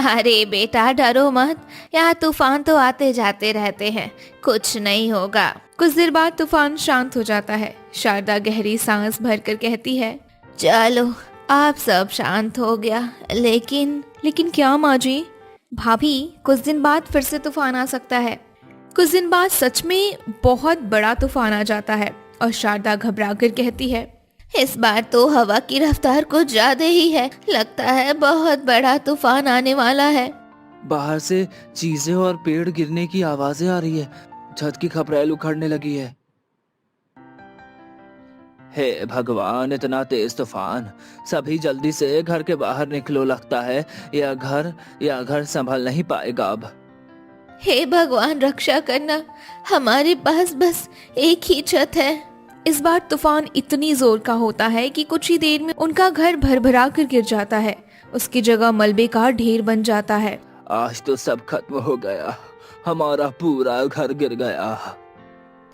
अरे बेटा डरो मत, यहाँ तूफान तो आते जाते रहते हैं, कुछ नहीं होगा। कुछ देर बाद तूफान शांत हो जाता है। शारदा गहरी सांस भरकर कहती है, चलो अब सब शांत हो गया, लेकिन क्या माँ जी? भाभी कुछ दिन बाद फिर से तूफान आ सकता है। कुछ दिन बाद सच में बहुत बड़ा तूफान आ जाता है और शारदा घबराकर कहती है, इस बार तो हवा की रफ्तार कुछ ज्यादा ही है, लगता है बहुत बड़ा तूफान आने वाला है।
बाहर से चीजें और पेड़ गिरने की आवाजें आ रही है, छत की खपरेल उखड़ने लगी है। हे भगवान, इतना तेज तूफान! सभी जल्दी से घर के बाहर निकलो, लगता है यह घर संभल नहीं पाएगा अब।
हे भगवान रक्षा करना, हमारे पास बस एक ही छत है। इस बार तूफान इतनी जोर का होता है कि कुछ ही देर में उनका घर भरभरा कर गिर जाता है। उसकी जगह मलबे का ढेर बन जाता है।
आज तो सब खत्म हो गया, हमारा पूरा घर गिर गया।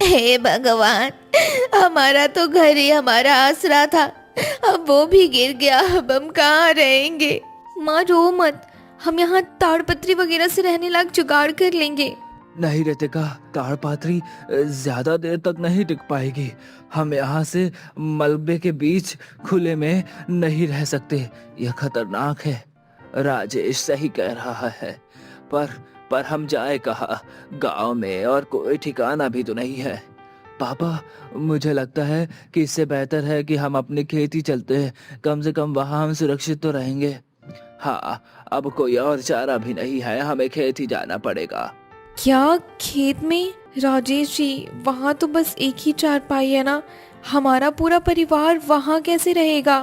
हे भगवान, हमारा तो घर ही हमारा आसरा था, अब वो भी गिर गया, अब हम कहाँ रहेंगे? माँ रो मत, हम यहाँ ताड़पत्री वगैरह से रहने लायक जुगाड़ कर लेंगे।
नहीं रितिका, ताड़पत्री ज्यादा देर तक नहीं टिक पाएगी। हम यहाँ से मलबे के बीच खुले में नहीं रह सकते, यह खतरनाक है। राजेश सही कह रहा है, पर हम जाए कहाँ? गांव में और कोई ठिकाना भी तो नहीं है। पापा, मुझे लगता है कि इससे बेहतर है कि हम अपनी खेती चलते हैं, कम से कम वहाँ हम सुरक्षित तो रहेंगे। हाँ, अब कोई और चारा भी नहीं है, हमें खेत ही जाना पड़ेगा।
क्या खेत में? राजेश जी, वहाँ तो बस एक ही चारपाई है ना, हमारा पूरा परिवार वहाँ कैसे रहेगा?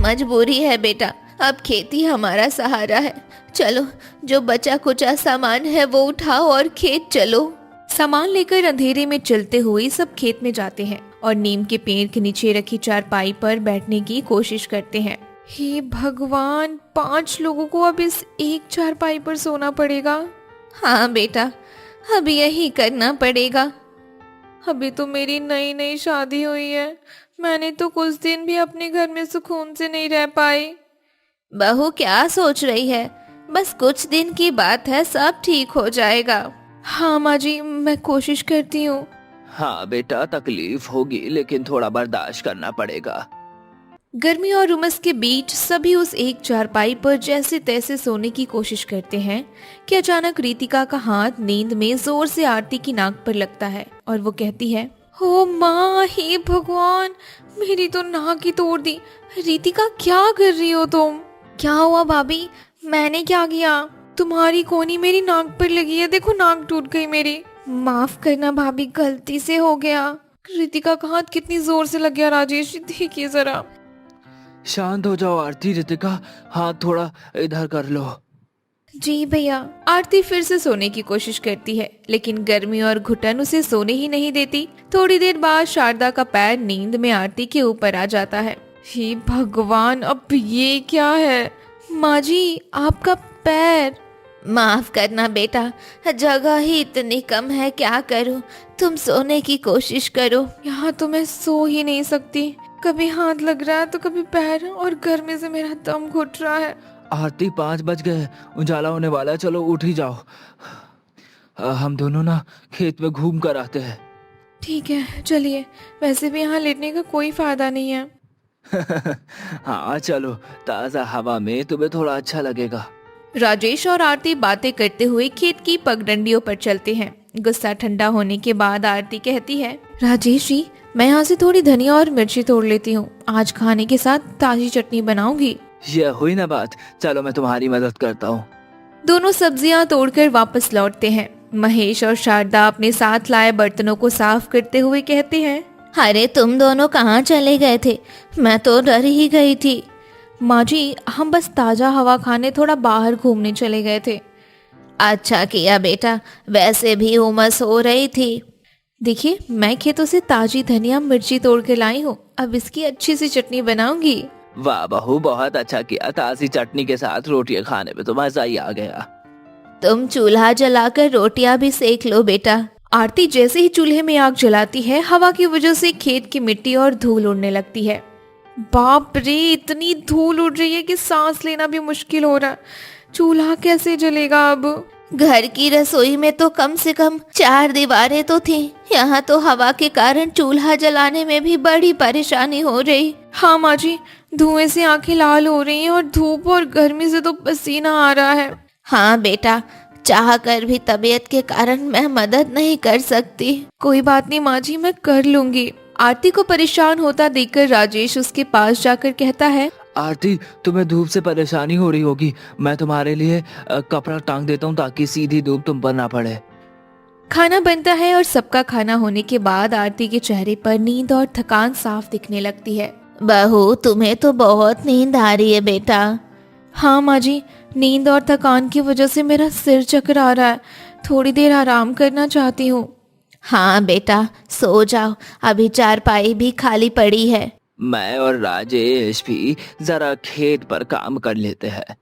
मजबूरी है बेटा, अब खेती हमारा सहारा है। चलो, जो बचा कुचा सामान है वो उठाओ और खेत चलो। सामान लेकर अंधेरे में चलते हुए सब खेत में जाते हैं और नीम के पेड़ के नीचे रखी चारपाई पर बैठने की कोशिश करते हैं। हे भगवान, 5 लोगों को अब इस एक चारपाई पर सोना पड़ेगा। हाँ बेटा, अब यही करना पड़ेगा। अभी तो मेरी नई नई शादी हुई है, मैंने तो कुछ दिन भी अपने घर में सुकून से नहीं रह पाई।
बहू क्या सोच रही है? बस कुछ दिन की बात है, सब ठीक हो जाएगा।
हाँ माँ जी, मैं कोशिश करती हूँ।
हाँ बेटा, तकलीफ होगी लेकिन थोड़ा बर्दाश्त करना पड़ेगा।
गर्मी और उमस के बीच सभी उस एक चारपाई पर जैसे तैसे सोने की कोशिश करते हैं कि अचानक रितिका का हाथ नींद में जोर से आरती की नाक पर लगता है और वो कहती है, ओ माँ, हे भगवान, मेरी तो नाक ही तोड़ दी। रितिका, क्या कर रही हो तुम? क्या हुआ भाभी? मैंने क्या किया? तुम्हारी कोनी मेरी नाक पर लगी है, देखो नाक टूट गई मेरी। माफ करना भाभी, गलती से हो गया। रितिका का हाथ कितनी जोर से लग गया राजेश जी, देखिए जरा।
शांत हो जाओ आरती। रितिका, हाथ थोड़ा इधर कर लो।
जी भैया। आरती फिर से सोने की कोशिश करती है लेकिन गर्मी और घुटन उसे सोने ही नहीं देती। थोड़ी देर बाद शारदा का पैर नींद में आरती के ऊपर आ जाता है। हे भगवान, अब ये क्या है? माँ जी, आपका पैर।
माफ करना बेटा, जगह ही इतनी कम है, क्या करूं? तुम सोने की कोशिश करो।
यहाँ तो मैं सो ही नहीं सकती, कभी हाथ लग रहा है तो कभी पैर, और गर्मी से मेरा दम घुट रहा है।
आरती, 5 बज गए, उजाला होने वाला है, चलो उठ ही जाओ। हम दोनों ना खेत में घूम कर आते हैं।
ठीक है, चलिए। वैसे भी यहाँ लेटने का कोई फायदा नहीं है।
हाँ चलो, ताजा हवा में तुम्हें थोड़ा अच्छा लगेगा।
राजेश और आरती बातें करते हुए खेत की पगडंडियों पर चलते हैं। गुस्सा ठंडा होने के बाद आरती कहती है, राजेश जी, मैं यहाँ से थोड़ी धनिया और मिर्ची तोड़ लेती हूँ, आज खाने के साथ ताजी चटनी बनाऊंगी।
ये हुई ना बात, चलो मैं तुम्हारी मदद करता हूँ।
दोनों सब्जियां तोड़कर वापस लौटते हैं। महेश और शारदा अपने साथ लाए बर्तनों को साफ करते हुए कहते हैं,
अरे तुम दोनों कहाँ चले गए थे? मैं तो डर ही गई थी।
माँ जी, हम बस ताजा हवा खाने थोड़ा बाहर घूमने चले गए थे।
अच्छा किया बेटा, वैसे भी उमस हो रही थी।
देखिए, मैं खेतों से ताजी धनिया मिर्ची तोड़ के लाई हूँ, अब इसकी अच्छी सी चटनी बनाऊंगी।
वाह बहू, बहुत अच्छा किया। ताजी चटनी के साथ रोटियां खाने में तो मजा ही आ गया।
तुम चूल्हा जलाकर रोटियां भी सेक लो बेटा।
आरती जैसे ही चूल्हे में आग जलाती है, हवा की वजह से खेत की मिट्टी और धूल उड़ने लगती है। बाप रे, इतनी धूल उड़ रही है कि सांस लेना भी मुश्किल हो रहा है। चूल्हा कैसे जलेगा अब?
घर की रसोई में तो कम से कम 4 दीवारें तो थी, यहाँ तो हवा के कारण चूल्हा जलाने में भी बड़ी परेशानी हो रही।
हाँ माँ जी, धुएं से आंखें लाल हो रही हैं और धूप और गर्मी से तो पसीना आ रहा है।
हाँ बेटा, चाह कर भी तबीयत के कारण मैं मदद नहीं कर सकती।
कोई बात नहीं माँ जी, मैं कर लूंगी। आरती को परेशान होता देखकर राजेश उसके पास जाकर कहता है,
आरती, तुम्हें धूप से परेशानी हो रही होगी, मैं तुम्हारे लिए कपड़ा टांग देता हूँ ताकि सीधी धूप तुम पर ना पड़े।
खाना बनता है और सबका खाना होने के बाद आरती के चेहरे पर नींद और थकान साफ दिखने लगती है।
बहू, तुम्हें तो बहुत नींद आ रही है बेटा।
हाँ माँ जी, नींद और थकान की वजह से मेरा सिर चकरा रहा है, थोड़ी देर आराम करना चाहती हूँ।
हाँ बेटा, सो जाओ, अभी चारपाई भी खाली पड़ी है।
मैं और राजेश भी जरा खेत पर काम कर लेते हैं।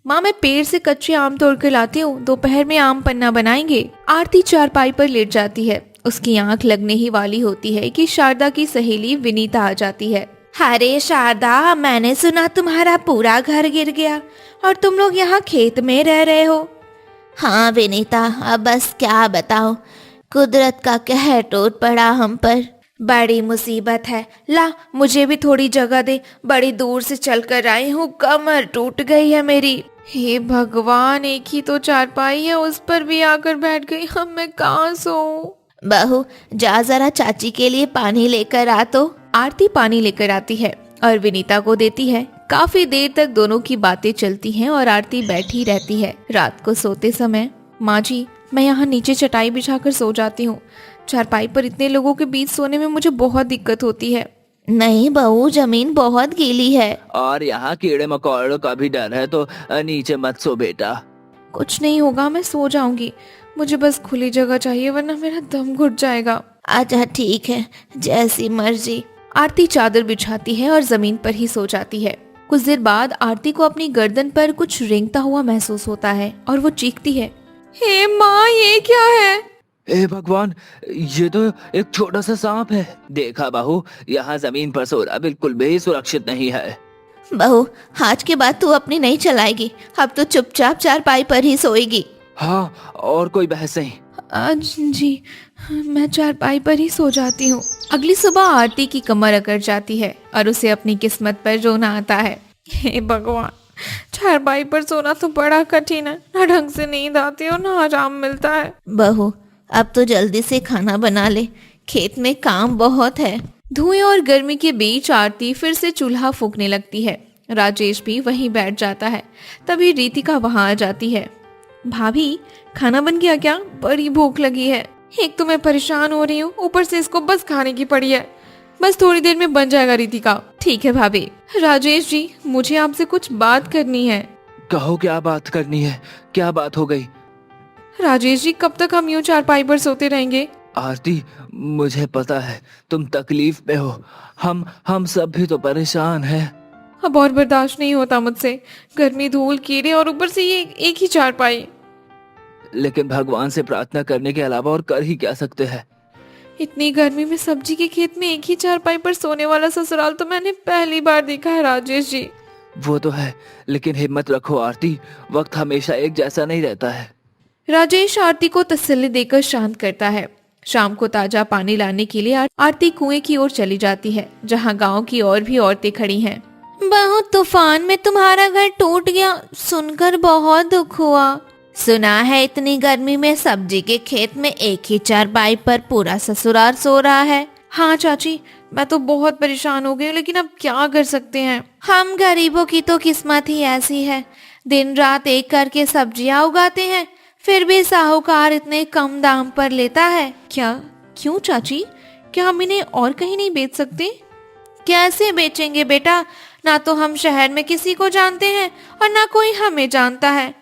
माँ, मैं पेड़ से कच्चे आम तोड़ कर लाती हूँ, दोपहर में आम पन्ना बनाएंगे। आरती चारपाई पर लेट जाती है। उसकी आंख लगने ही वाली होती है कि शारदा की सहेली विनीता आ जाती है।
अरे शारदा, मैंने सुना तुम्हारा पूरा घर गिर गया और तुम लोग यहाँ खेत में रह रहे हो। हाँ विनीता, अब बस क्या बताओ, कुदरत का कहर टूट पड़ा हम पर।
बड़ी मुसीबत है, ला मुझे भी थोड़ी जगह दे, बड़ी दूर से चलकर आई हूँ, कमर टूट गई है मेरी। हे भगवान, एक ही तो चारपाई है, उस पर भी आकर बैठ गई, अब मैं कहाँ सोऊं?
बहू, जा जरा चाची के लिए पानी लेकर आ तो।
आरती पानी लेकर आती है और विनीता को देती है। काफी देर तक दोनों की बातें चलती हैं और आरती बैठी रहती है। रात को सोते समय, माँ जी, मैं यहाँ नीचे चटाई बिछाकर सो जाती हूँ। चारपाई पर इतने लोगों के बीच सोने में मुझे बहुत दिक्कत होती है।
नहीं बहू, जमीन बहुत गीली है
और यहाँ कीड़े मकोड़ों का भी डर है, तो नीचे मत सो बेटा।
कुछ नहीं होगा, मैं सो जाऊंगी, मुझे बस खुली जगह चाहिए वरना मेरा दम घुट जाएगा।
अच्छा ठीक है, जैसी मर्जी।
आरती चादर बिछाती है और जमीन पर ही सो जाती है। कुछ देर बाद आरती को अपनी गर्दन पर कुछ रेंगता हुआ महसूस होता है और वो चीखती है, हे माँ, ये क्या है?
ए भगवान, ये तो एक छोटा सा सांप है। देखा बहू, यहाँ जमीन पर सोना बिल्कुल भी सुरक्षित नहीं है।
बहू, आज के बाद तू अपनी नहीं चलाएगी, अब तो चुपचाप चारपाई पर ही सोएगी।
हाँ, और कोई बहस नहीं।
आज जी, मैं चारपाई पर ही सो जाती हूँ। अगली सुबह आरती की कमर अकड़ जाती है और उसे अपनी किस्मत पर रोना आता है। हे भगवान, चारपाई पर सोना तो बड़ा कठिन है, ना ढंग से नींद आती है और ना आराम मिलता है।
बहू, अब तो जल्दी से खाना बना ले, खेत में काम बहुत है।
धुएं और गर्मी के बीच आरती फिर से चूल्हा फूंकने लगती है। राजेश भी वहीं बैठ जाता है। तभी रीतिका वहां आ जाती है। भाभी, खाना बन गया क्या? बड़ी भूख लगी है। एक तो मैं परेशान हो रही हूँ, ऊपर से इसको बस खाने की पड़ी है। बस थोड़ी देर में बन जाएगा रीतिका। ठीक है भाभी। राजेश जी, मुझे आपसे कुछ बात करनी है।
कहो, क्या बात करनी है? क्या बात हो गई?
राजेश जी, कब तक हम यूं चारपाई पर सोते रहेंगे?
आरती, मुझे पता है तुम तकलीफ में हो। हम सब भी तो परेशान हैं।
अब और बर्दाश्त नहीं होता मुझसे। गर्मी, धूल, कीड़े और ऊपर से ये एक ही चारपाई।
लेकिन भगवान से प्रार्थना करने के अलावा और कर ही क्या सकते हैं?
इतनी गर्मी में सब्जी के खेत में एक ही चारपाई पर सोने वाला ससुराल तो मैंने पहली बार देखा है राजेश जी।
वो तो है, लेकिन हिम्मत रखो आरती, वक्त हमेशा एक जैसा नहीं रहता है।
राजेश आरती को तसल्ली देकर शांत करता है। शाम को ताजा पानी लाने के लिए आरती कुएं की ओर चली जाती है, जहां गांव की और भी औरतें खड़ी हैं।
बहू, तूफान में तुम्हारा घर टूट गया, सुनकर बहुत दुख हुआ। सुना है इतनी गर्मी में सब्जी के खेत में एक ही चारपाई पर पूरा ससुराल सो रहा है।
हाँ चाची, मैं तो बहुत परेशान हो गई हूँ, लेकिन अब क्या कर सकते हैं।
हम गरीबों की तो किस्मत ही ऐसी है, दिन रात एक करके सब्जियां उगाते हैं, फिर भी साहूकार इतने कम दाम पर लेता है।
क्या? क्यों चाची? क्या हम इन्हें और कहीं नहीं बेच सकते?
कैसे बेचेंगे बेटा, ना तो हम शहर में किसी को जानते हैं और ना कोई हमें जानता है।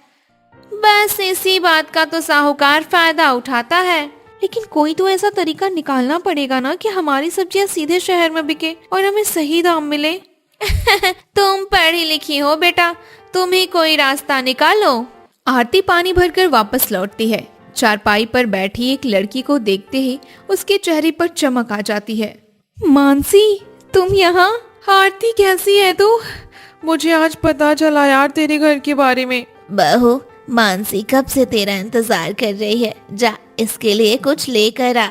बस इसी बात का तो साहूकार फायदा उठाता है।
लेकिन कोई तो ऐसा तरीका निकालना पड़ेगा ना कि हमारी सब्जियां सीधे शहर में बिके और हमें सही दाम मिले।
तुम पढ़ी लिखी हो बेटा, तुम ही कोई रास्ता निकालो।
आरती पानी भरकर वापस लौटती है। चारपाई पर बैठी एक लड़की को देखते ही उसके चेहरे पर चमक आ जाती है। मानसी, तुम यहाँ? आरती, कैसी है तू? मुझे आज पता चला यार तेरे घर के बारे में।
बहू, मानसी कब से तेरा इंतजार कर रही है, जा इसके लिए कुछ लेकर आ।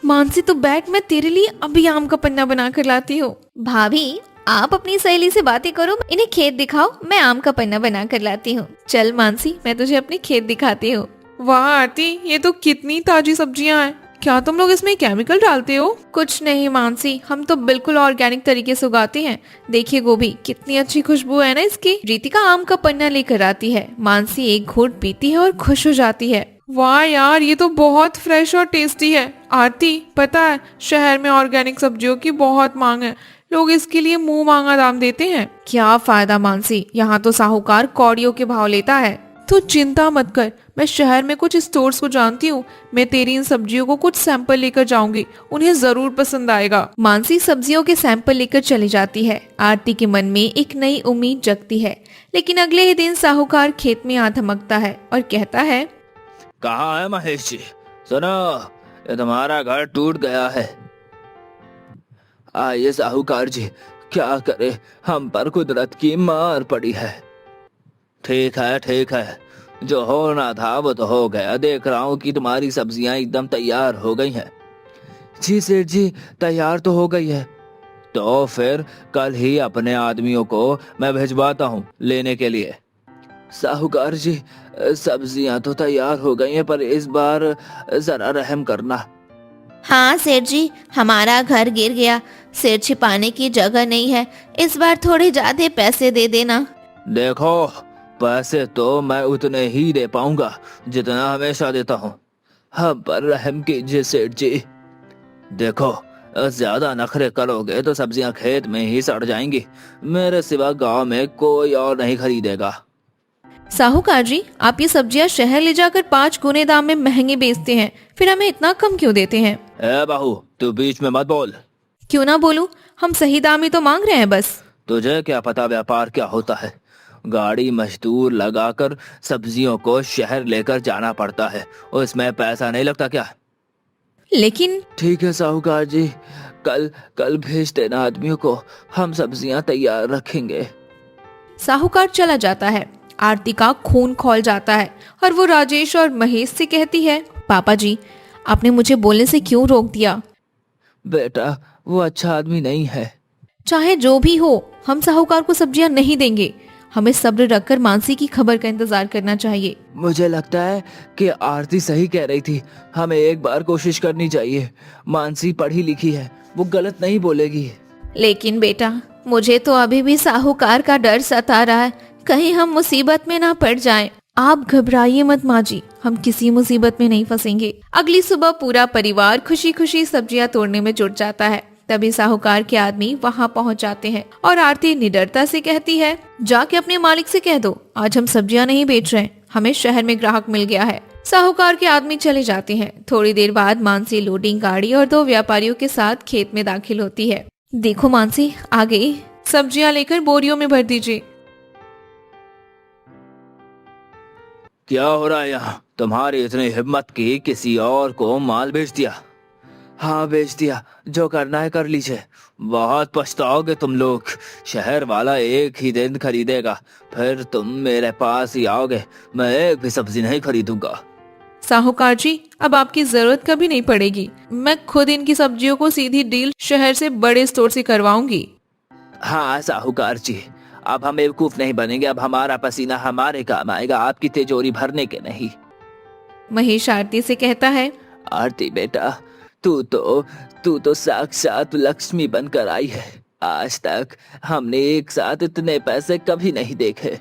मानसी तो बैठ, मैं तेरे लिए अभी आम का पन्ना बना कर लाती हूँ।
भाभी, आप अपनी सहेली से बातें करो, इन्हें खेत दिखाओ, मैं आम का पन्ना बना कर लाती हूँ।
चल मानसी, मैं तुझे अपनी खेत दिखाती हूँ। वाह आरती, ये तो कितनी ताजी सब्जियां हैं। क्या तुम लोग इसमें केमिकल डालते हो? कुछ नहीं मानसी, हम तो बिल्कुल ऑर्गेनिक तरीके से उगाते हैं। देखिए गोभी, कितनी अच्छी खुशबू है ना इसकी। रीतिका आम का पन्ना लेकर आती है। मानसी एक घूंट पीती है और खुश हो जाती है। वाह यार, ये तो बहुत फ्रेश और टेस्टी है। आरती, पता है शहर में ऑर्गेनिक सब्जियों की बहुत मांग है, लोग इसके लिए मुंह मांगा दाम देते हैं। क्या फायदा मानसी, यहाँ तो साहूकार कौड़ियों के भाव लेता है। तो चिंता मत कर, मैं शहर में कुछ स्टोर्स को जानती हूँ, मैं तेरी इन सब्जियों को कुछ सैंपल लेकर जाऊंगी, उन्हें जरूर पसंद आएगा। मानसी सब्जियों के सैंपल लेकर चली जाती है। आरती के मन में एक नई उम्मीद जगती है। लेकिन अगले ही दिन साहूकार खेत में आ धमकता है और कहता है,
कहाँ है महेश जी? सुनो, ये तुम्हारा घर टूट गया है। आइए साहूकार जी, क्या करे, हम पर कुदरत की मार पड़ी है। ठीक है, जो होना था वो तो हो गया। देख रहा हूँ कि तुम्हारी सब्जियां एकदम तैयार हो गई हैं। जी सेठ जी, तैयार तो हो गई है। तो फिर कल ही अपने आदमियों को मैं भिजवाता हूँ लेने के लिए। साहूकार जी, सब्जियां तो तैयार हो गई हैं, पर इस बार जरा रहम करना।
हाँ सेठ जी, हमारा घर गिर गया, सिर छिपाने की जगह नहीं है, इस बार थोड़े ज्यादा पैसे दे देना।
देखो, पैसे तो मैं उतने ही दे पाऊंगा जितना हमेशा देता हूँ। हम पर रहम कीजिए सेठ जी। देखो, ज्यादा नखरे करोगे तो सब्जियां खेत में ही सड़ जाएंगी, मेरे सिवा गांव में कोई और नहीं खरीदेगा।
साहूकार जी, आप ये सब्जियां शहर ले जाकर 5 गुने दाम में महंगे बेचते हैं, फिर हमें इतना कम क्यों देते हैं?
ए बहू, तू बीच में मत बोल।
क्यों ना बोलूं, हम सही दाम ही तो मांग रहे हैं बस।
तुझे क्या पता व्यापार क्या होता है? गाड़ी मजदूर लगाकर सब्जियों को शहर लेकर जाना पड़ता है, उसमें पैसा नहीं लगता क्या?
लेकिन
ठीक है साहूकार जी, कल कल भेज देना आदमियों को, हम सब्जियां तैयार रखेंगे।
साहूकार चला जाता है। आरती का खून खौल जाता है और वो राजेश और महेश से कहती है, पापा जी, आपने मुझे बोलने से क्यों रोक दिया?
बेटा, वो अच्छा आदमी नहीं है।
चाहे जो भी हो, हम साहूकार को सब्जियां नहीं देंगे। हमें सब्र रखकर मानसी की खबर का इंतजार करना चाहिए।
मुझे लगता है कि आरती सही कह रही थी, हमें एक बार कोशिश करनी चाहिए। मानसी पढ़ी लिखी है, वो गलत नहीं बोलेगी।
लेकिन बेटा, मुझे तो अभी भी साहूकार का डर सता रहा है, कहीं हम मुसीबत में ना पड़ जाएं।
आप घबराइए मत माँ जी, हम किसी मुसीबत में नहीं फंसेंगे। अगली सुबह पूरा परिवार खुशी खुशी सब्जियां तोड़ने में जुट जाता है। तभी साहूकार के आदमी वहां पहुंच जाते हैं और आरती निडरता से कहती है, जाके अपने मालिक से कह दो, आज हम सब्जियां नहीं बेच रहे, हमें शहर में ग्राहक मिल गया है। साहूकार के आदमी चले जाते हैं। थोड़ी देर बाद मानसी लोडिंग गाड़ी और 2 व्यापारियों के साथ खेत में दाखिल होती है। देखो मानसी, आ गई, सब्जियां लेकर बोरियों में भर दीजिए।
क्या हो रहा है यहाँ? तुम्हारी इतनी हिम्मत की किसी और को माल बेच दिया? हाँ बेच दिया, जो करना है कर लीजिए। बहुत पछताओगे तुम लोग। शहर वाला एक ही दिन खरीदेगा, फिर तुम मेरे पास ही आओगे। मैं एक भी सब्जी नहीं खरीदूंगा।
साहूकार जी, अब आपकी जरूरत कभी नहीं पड़ेगी। मैं खुद इनकी सब्जियों को सीधी डील शहर से बड़े स्टोर से करवाऊंगी।
हाँ साहूकार जी, अब हम बेवकूफ नहीं बनेंगे। अब हमारा पसीना हमारे काम आएगा, आपकी तिजोरी भरने के नहीं।
महेश आरती से कहता है,
आरती बेटा, तू तो साक्षात लक्ष्मी बनकर आई है। आज तक हमने एक साथ इतने पैसे कभी नहीं देखे।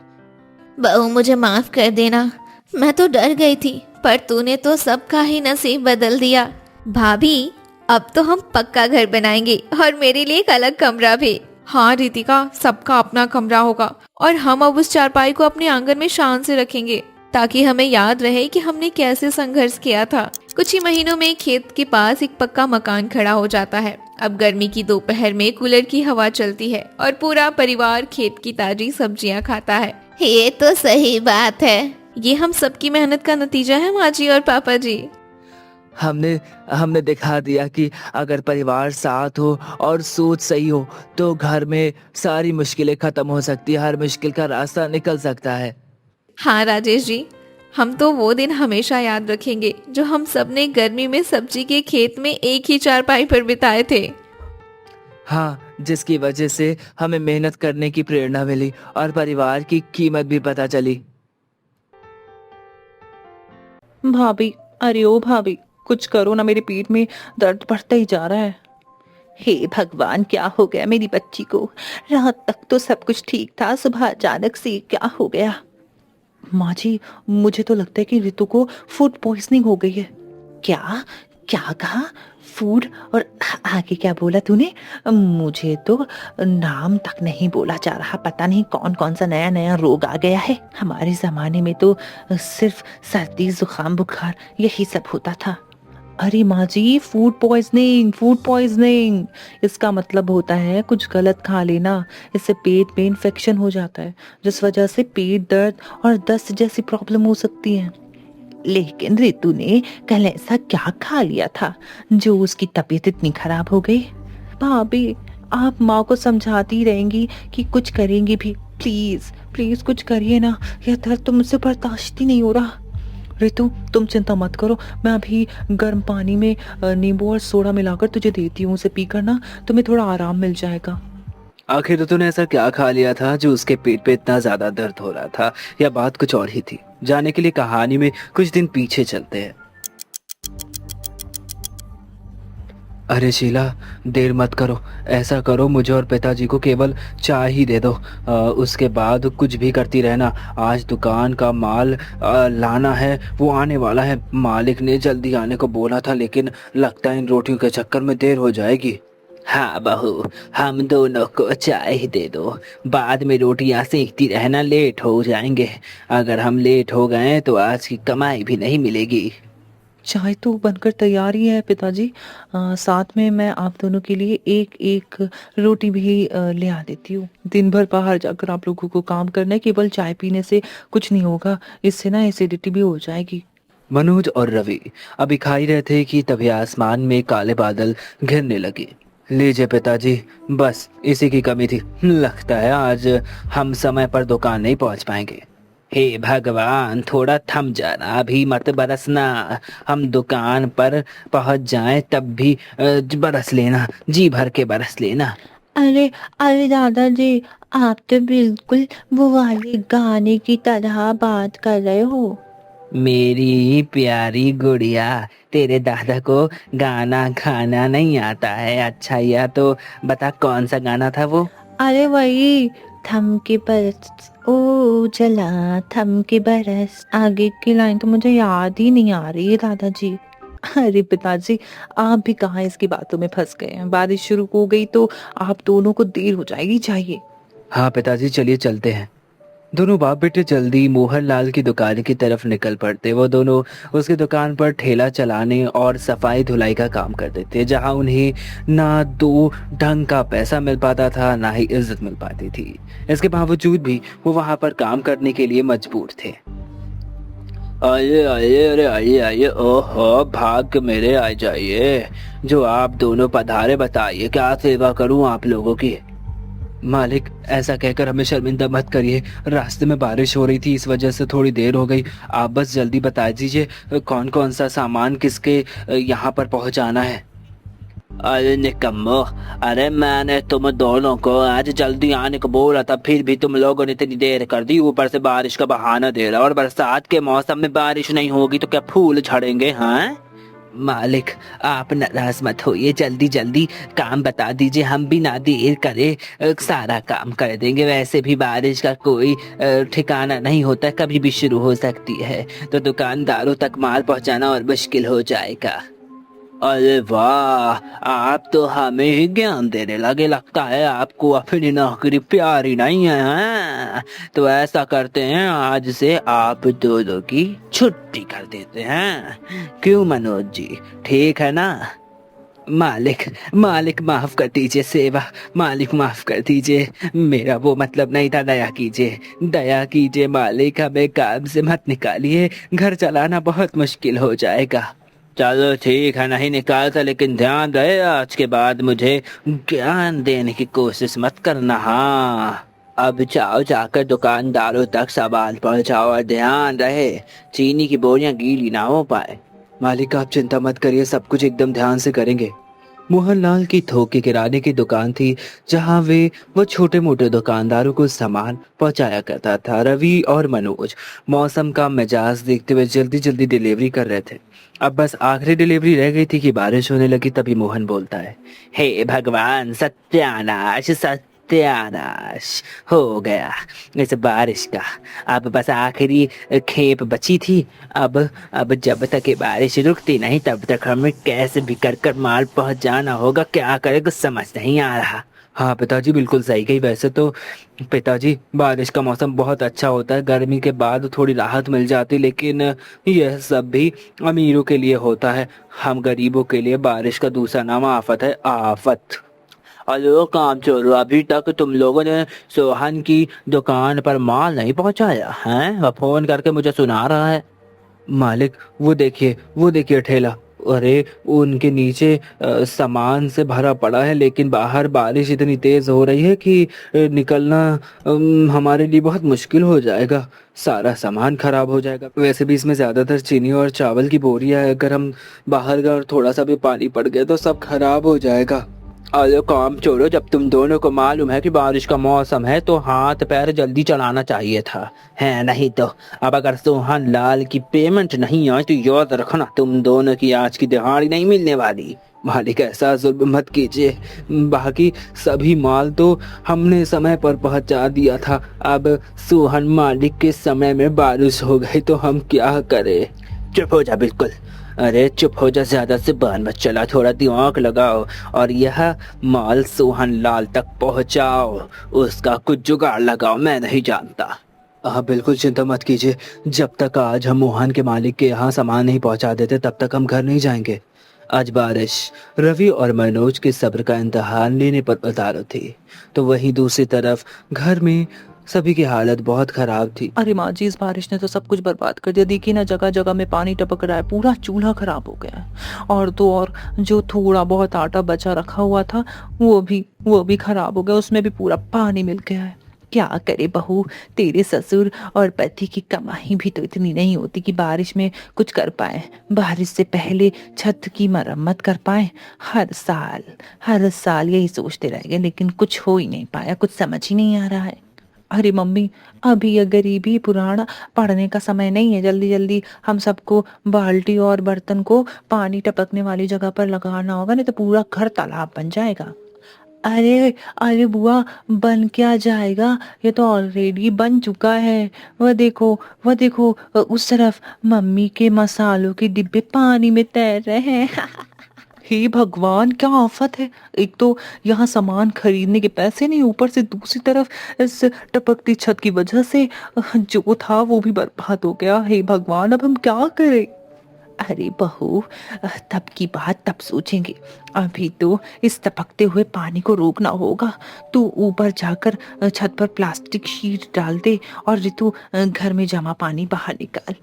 बहू, मुझे माफ कर देना, मैं तो डर गई थी, पर तूने तो सबका ही नसीब बदल दिया। भाभी, अब तो हम पक्का घर बनाएंगे और मेरे लिए एक अलग कमरा भी।
हाँ रितिका, सबका अपना कमरा होगा और हम अब उस चारपाई को अपने आंगन में शान से रखेंगे, ताकि हमें याद रहे कि हमने कैसे संघर्ष किया था। कुछ ही महीनों में खेत के पास एक पक्का मकान खड़ा हो जाता है। अब गर्मी की दोपहर में कूलर की हवा चलती है और पूरा परिवार खेत की ताजी सब्जियां खाता है।
ये तो सही बात है।
ये हम सबकी मेहनत का नतीजा है माँ जी और पापा जी।
हमने दिखा दिया कि अगर परिवार साथ हो और सोच सही हो तो घर में सारी मुश्किलें खत्म हो सकती है, हर मुश्किल का रास्ता निकल सकता है।
हाँ राजेश जी, हम तो वो दिन हमेशा याद रखेंगे जो हम सबने गर्मी में सब्जी के खेत में एक ही चारपाई पर बिताए थे।
हाँ, जिसकी वजह से हमें मेहनत करने की प्रेरणा मिली और परिवार की कीमत भी पता चली।
भाभी, अरे ओ भाभी, कुछ करो ना, मेरे पेट में दर्द बढ़ता ही जा रहा है।
हे भगवान, क्या हो गया मेरी बच्ची को? रात तक तो सब कुछ ठीक था, सुबह अचानक से क्या हो गया?
माँ जी, मुझे तो लगता है कि रितु को फूड पॉइजनिंग हो गई है।
क्या क्या कहा? फूड? और आगे क्या बोला तूने? मुझे तो नाम तक नहीं बोला जा रहा। पता नहीं कौन कौन सा नया नया रोग आ गया है। हमारे जमाने में तो सिर्फ सर्दी, जुकाम, बुखार यही सब होता था।
अरे माँ जी, फूड पॉइजनिंग, फूड पॉइजनिंग इसका मतलब होता है कुछ गलत खा लेना। इससे पेट में इन्फेक्शन हो जाता है, जिस वजह से पेट दर्द और दस्त जैसी प्रॉब्लम हो सकती है।
लेकिन रितु ने कल ऐसा क्या खा लिया था जो उसकी तबीयत इतनी खराब हो गई?
भाभी, आप माँ को समझाती रहेंगी कि कुछ करेंगी भी। प्लीज प्लीज कुछ करिए ना, यह दर्द तो मुझसे बर्दाश्त ही नहीं हो रहा। रितु, तुम चिंता मत करो, मैं अभी गर्म पानी में नींबू और सोडा मिलाकर तुझे देती हूँ, उसे पीकर ना तुम्हें थोड़ा आराम मिल जाएगा।
आखिर तूने ऐसा क्या खा लिया था जो उसके पेट पे इतना ज्यादा दर्द हो रहा था, या बात कुछ और ही थी? जाने के लिए कहानी में कुछ दिन पीछे चलते हैं। अरे शीला, देर मत करो, ऐसा करो मुझे और पिताजी को केवल चाय ही दे दो। उसके बाद कुछ भी करती रहना। आज दुकान का माल लाना है, वो आने वाला है। मालिक ने जल्दी आने को बोला था, लेकिन लगता है इन रोटियों के चक्कर में देर हो जाएगी। हाँ बहू, हम दोनों को चाय ही दे दो, बाद में रोटियां सेकती रहना, लेट हो जाएंगे। अगर हम लेट हो गए तो आज की कमाई भी नहीं मिलेगी।
चाय तो बनकर तैयार ही है पिताजी। साथ में मैं आप दोनों के लिए एक एक रोटी भी ले आ देती हूँ। दिन भर बाहर जाकर आप लोगों को काम करना है, केवल चाय पीने से कुछ नहीं होगा, इससे ना एसिडिटी भी हो जाएगी।
मनोज और रवि अभी खा ही रहे थे कि तभी आसमान में काले बादल घिरने लगे। लीजिए पिताजी, बस इसी की कमी थी। लगता है आज हम समय पर दुकान नहीं पहुंच पाएंगे। हे भगवान, थोड़ा थम जाना, अभी मत बरसना। हम दुकान पर पहुंच जाएं तब भी बरस लेना, जी भर के बरस लेना।
अरे अरे दादाजी, आप तो बिल्कुल वो वाले गाने की तरह बात कर रहे हो।
मेरी प्यारी गुड़िया, तेरे दादा को गाना गाना नहीं आता है। अच्छा, या तो बता कौन सा गाना था वो?
अरे वही, थम के बरस ओ चला, थम के बरस।
आगे की लाइन तो मुझे याद ही नहीं आ रही है दादाजी। अरे पिताजी, आप भी कहाँ इसकी बातों में फंस गए हैं। बारिश शुरू हो गई तो आप दोनों को देर हो जाएगी, चाहिए।
हाँ पिताजी, चलिए चलते हैं। दोनों बाप बेटे जल्दी मोहनलाल की दुकान की तरफ निकल पड़ते। वो दोनों उसकी दुकान पर ठेला चलाने और सफाई धुलाई का काम करते थे, जहां उन्हें ना दो ढंग का पैसा मिल पाता था, ना ही इज्जत मिल पाती थी। इसके बावजूद भी वो वहां पर काम करने के लिए मजबूर थे। आइए आइए, अरे आइए आइए, ओहो भाग मेरे, आ जाइए। जो आप दोनों पधारे, बताइए क्या सेवा करूं आप लोगों की। मालिक, ऐसा कहकर हमें शर्मिंदा मत करिए। रास्ते में बारिश हो रही थी, इस वजह से थोड़ी देर हो गई। आप बस जल्दी बता दीजिए कौन कौन सा सामान किसके यहाँ पर पहुँचाना है। अरे निकम्मो, अरे मैंने तुम दोनों को आज जल्दी आने को बोला था, फिर भी तुम लोगों ने इतनी देर कर दी। ऊपर से बारिश का बहाना दे रहा, और बरसात के मौसम में बारिश नहीं होगी तो क्या फूल झड़ेंगे? हाँ मालिक, आप नाराज मत होइए, जल्दी जल्दी काम बता दीजिए, हम भी ना देर करे सारा काम कर देंगे। वैसे भी बारिश का कोई ठिकाना नहीं होता, कभी भी शुरू हो सकती है, तो दुकानदारों तक माल पहुंचाना और मुश्किल हो जाएगा। अरे वाह, आप तो हमें ही ज्ञान देने लगे। लगता है आपको अपनी नौकरी प्यारी नहीं है, हाँ? तो ऐसा करते हैं, आज से आप दोनों की छुट्टी कर देते हैं। क्यों मनोज जी, ठीक है ना? मालिक मालिक माफ कर दीजिए, सेवा मालिक माफ कर दीजिए, मेरा वो मतलब नहीं था। दया कीजिए, दया कीजिए मालिक, हमें काम से मत निकालिए, घर चलाना बहुत मुश्किल हो जाएगा। चलो ठीक है, नहीं निकालता, लेकिन ध्यान रहे आज के बाद मुझे ज्ञान देने की कोशिश मत करना। हाँ, अब जाओ, जाकर दुकानदारों तक सामान पहुंचाओ, और ध्यान रहे चीनी की बोरियां गीली ना हो पाए। मालिक आप चिंता मत करिए, सब कुछ एकदम ध्यान से करेंगे। मोहनलाल की थोक की किराने की दुकान थी, जहां वो छोटे मोटे दुकानदारों को सामान पहुंचाया करता था। रवि और मनोज मौसम का मिजाज देखते हुए जल्दी जल्दी डिलीवरी कर रहे थे। अब बस आखिरी डिलीवरी रह गई थी कि बारिश होने लगी। तभी मोहन बोलता है, हे भगवान, सत्यानाश सत्यानाश हो गया इस बारिश का। अब बस आखिरी खेप बची थी। अब जब तक ये बारिश रुकती नहीं, तब तक हमें कैसे भी कर माल पहुंचाना होगा। क्या करे कुछ समझ नहीं आ रहा। हाँ पिताजी, बिल्कुल सही कही। वैसे तो पिताजी, बारिश का मौसम बहुत अच्छा होता है, गर्मी के बाद थोड़ी राहत मिल जाती, लेकिन यह सब भी अमीरों के लिए होता है। हम गरीबों के लिए बारिश का दूसरा नाम आफत है, आफत। अरे काम चोरो, अभी तक तुम लोगों ने सोहन की दुकान पर माल नहीं पहुंचाया है? वह फोन करके मुझे सुना रहा है। मालिक वो देखिए ठेला। अरे उनके नीचे सामान से भरा पड़ा है, लेकिन बाहर बारिश इतनी तेज हो रही है कि निकलना हमारे लिए बहुत मुश्किल हो जाएगा। सारा सामान खराब हो जाएगा। वैसे भी इसमें ज्यादातर चीनी और चावल की बोरियां है, अगर हम बाहर गए और थोड़ा सा भी पानी पड़ गया तो सब खराब हो जाएगा। अरे काम छोड़ो, जब तुम दोनों को मालूम है कि बारिश का मौसम है तो हाथ पैर जल्दी चलाना चाहिए था, है नहीं तो अब अगर सोहन लाल की पेमेंट नहीं आई तो याद रखना, तुम दोनों की आज की दिहाड़ी नहीं मिलने वाली। मालिक ऐसा जुल्म मत कीजिए, बाकी सभी माल तो हमने समय पर पहुंचा दिया था। अब सोहन मालिक के समय में बारिश हो गई तो हम क्या करें। चुप हो जा, बिल्कुल, अरे चुप हो जा, ज्यादा से बान मत चला, थोड़ा दिमाग लगाओ और यह माल सोहन लाल तक पहुंचाओ। उसका कुछ जुगाड़ लगाओ, मैं नहीं जानता। आप बिल्कुल चिंता मत कीजिए। जब तक आज हम मोहन के मालिक के यहाँ सामान नहीं पहुंचा देते तब तक हम घर नहीं जाएंगे। आज बारिश रवि और मनोज के सब्र का इम्तिहान लेने पर उतारू थी, तो वहीं दूसरी तरफ घर में सभी की हालत बहुत खराब थी।
अरे माँ जी, इस बारिश ने तो सब कुछ बर्बाद कर दिया। देखिए ना, जगह जगह में पानी टपक रहा है, पूरा चूल्हा खराब हो गया है। और तो और जो थोड़ा बहुत आटा बचा रखा हुआ था वो भी खराब हो गया, उसमें भी पूरा पानी मिल गया है। क्या करे बहू, तेरे ससुर और पति की कमाई भी तो इतनी नहीं होती कि बारिश में कुछ कर पाए, बारिश से पहले छत की मरम्मत कर पाए। हर साल यही सोचते रह गए, लेकिन कुछ हो ही नहीं पाया, कुछ समझ ही नहीं आ रहा है। अरे मम्मी, अभी ये गरीबी पुराण पढ़ने का समय नहीं है। जल्दी जल्दी हम सबको बाल्टी और बर्तन को पानी टपकने वाली जगह पर लगाना होगा, नहीं तो पूरा घर तालाब बन जाएगा। अरे अरे बुआ, बन क्या जाएगा, ये तो ऑलरेडी बन चुका है। वह देखो उस तरफ मम्मी के मसालों के डिब्बे पानी में तैर रहे हैं। हे भगवान, क्या आफत है। एक तो यहाँ सामान खरीदने के पैसे नहीं, ऊपर से दूसरी तरफ इस टपकती छत की वजह से जो था वो भी बर्बाद हो गया। हे भगवान, अब हम क्या करें। अरे बहू, तब की बात तब सोचेंगे, अभी तो इस टपकते हुए पानी को रोकना होगा। तू ऊपर जाकर छत पर प्लास्टिक शीट डाल दे और ऋतु घर में जमा पानी बाहर निकाल।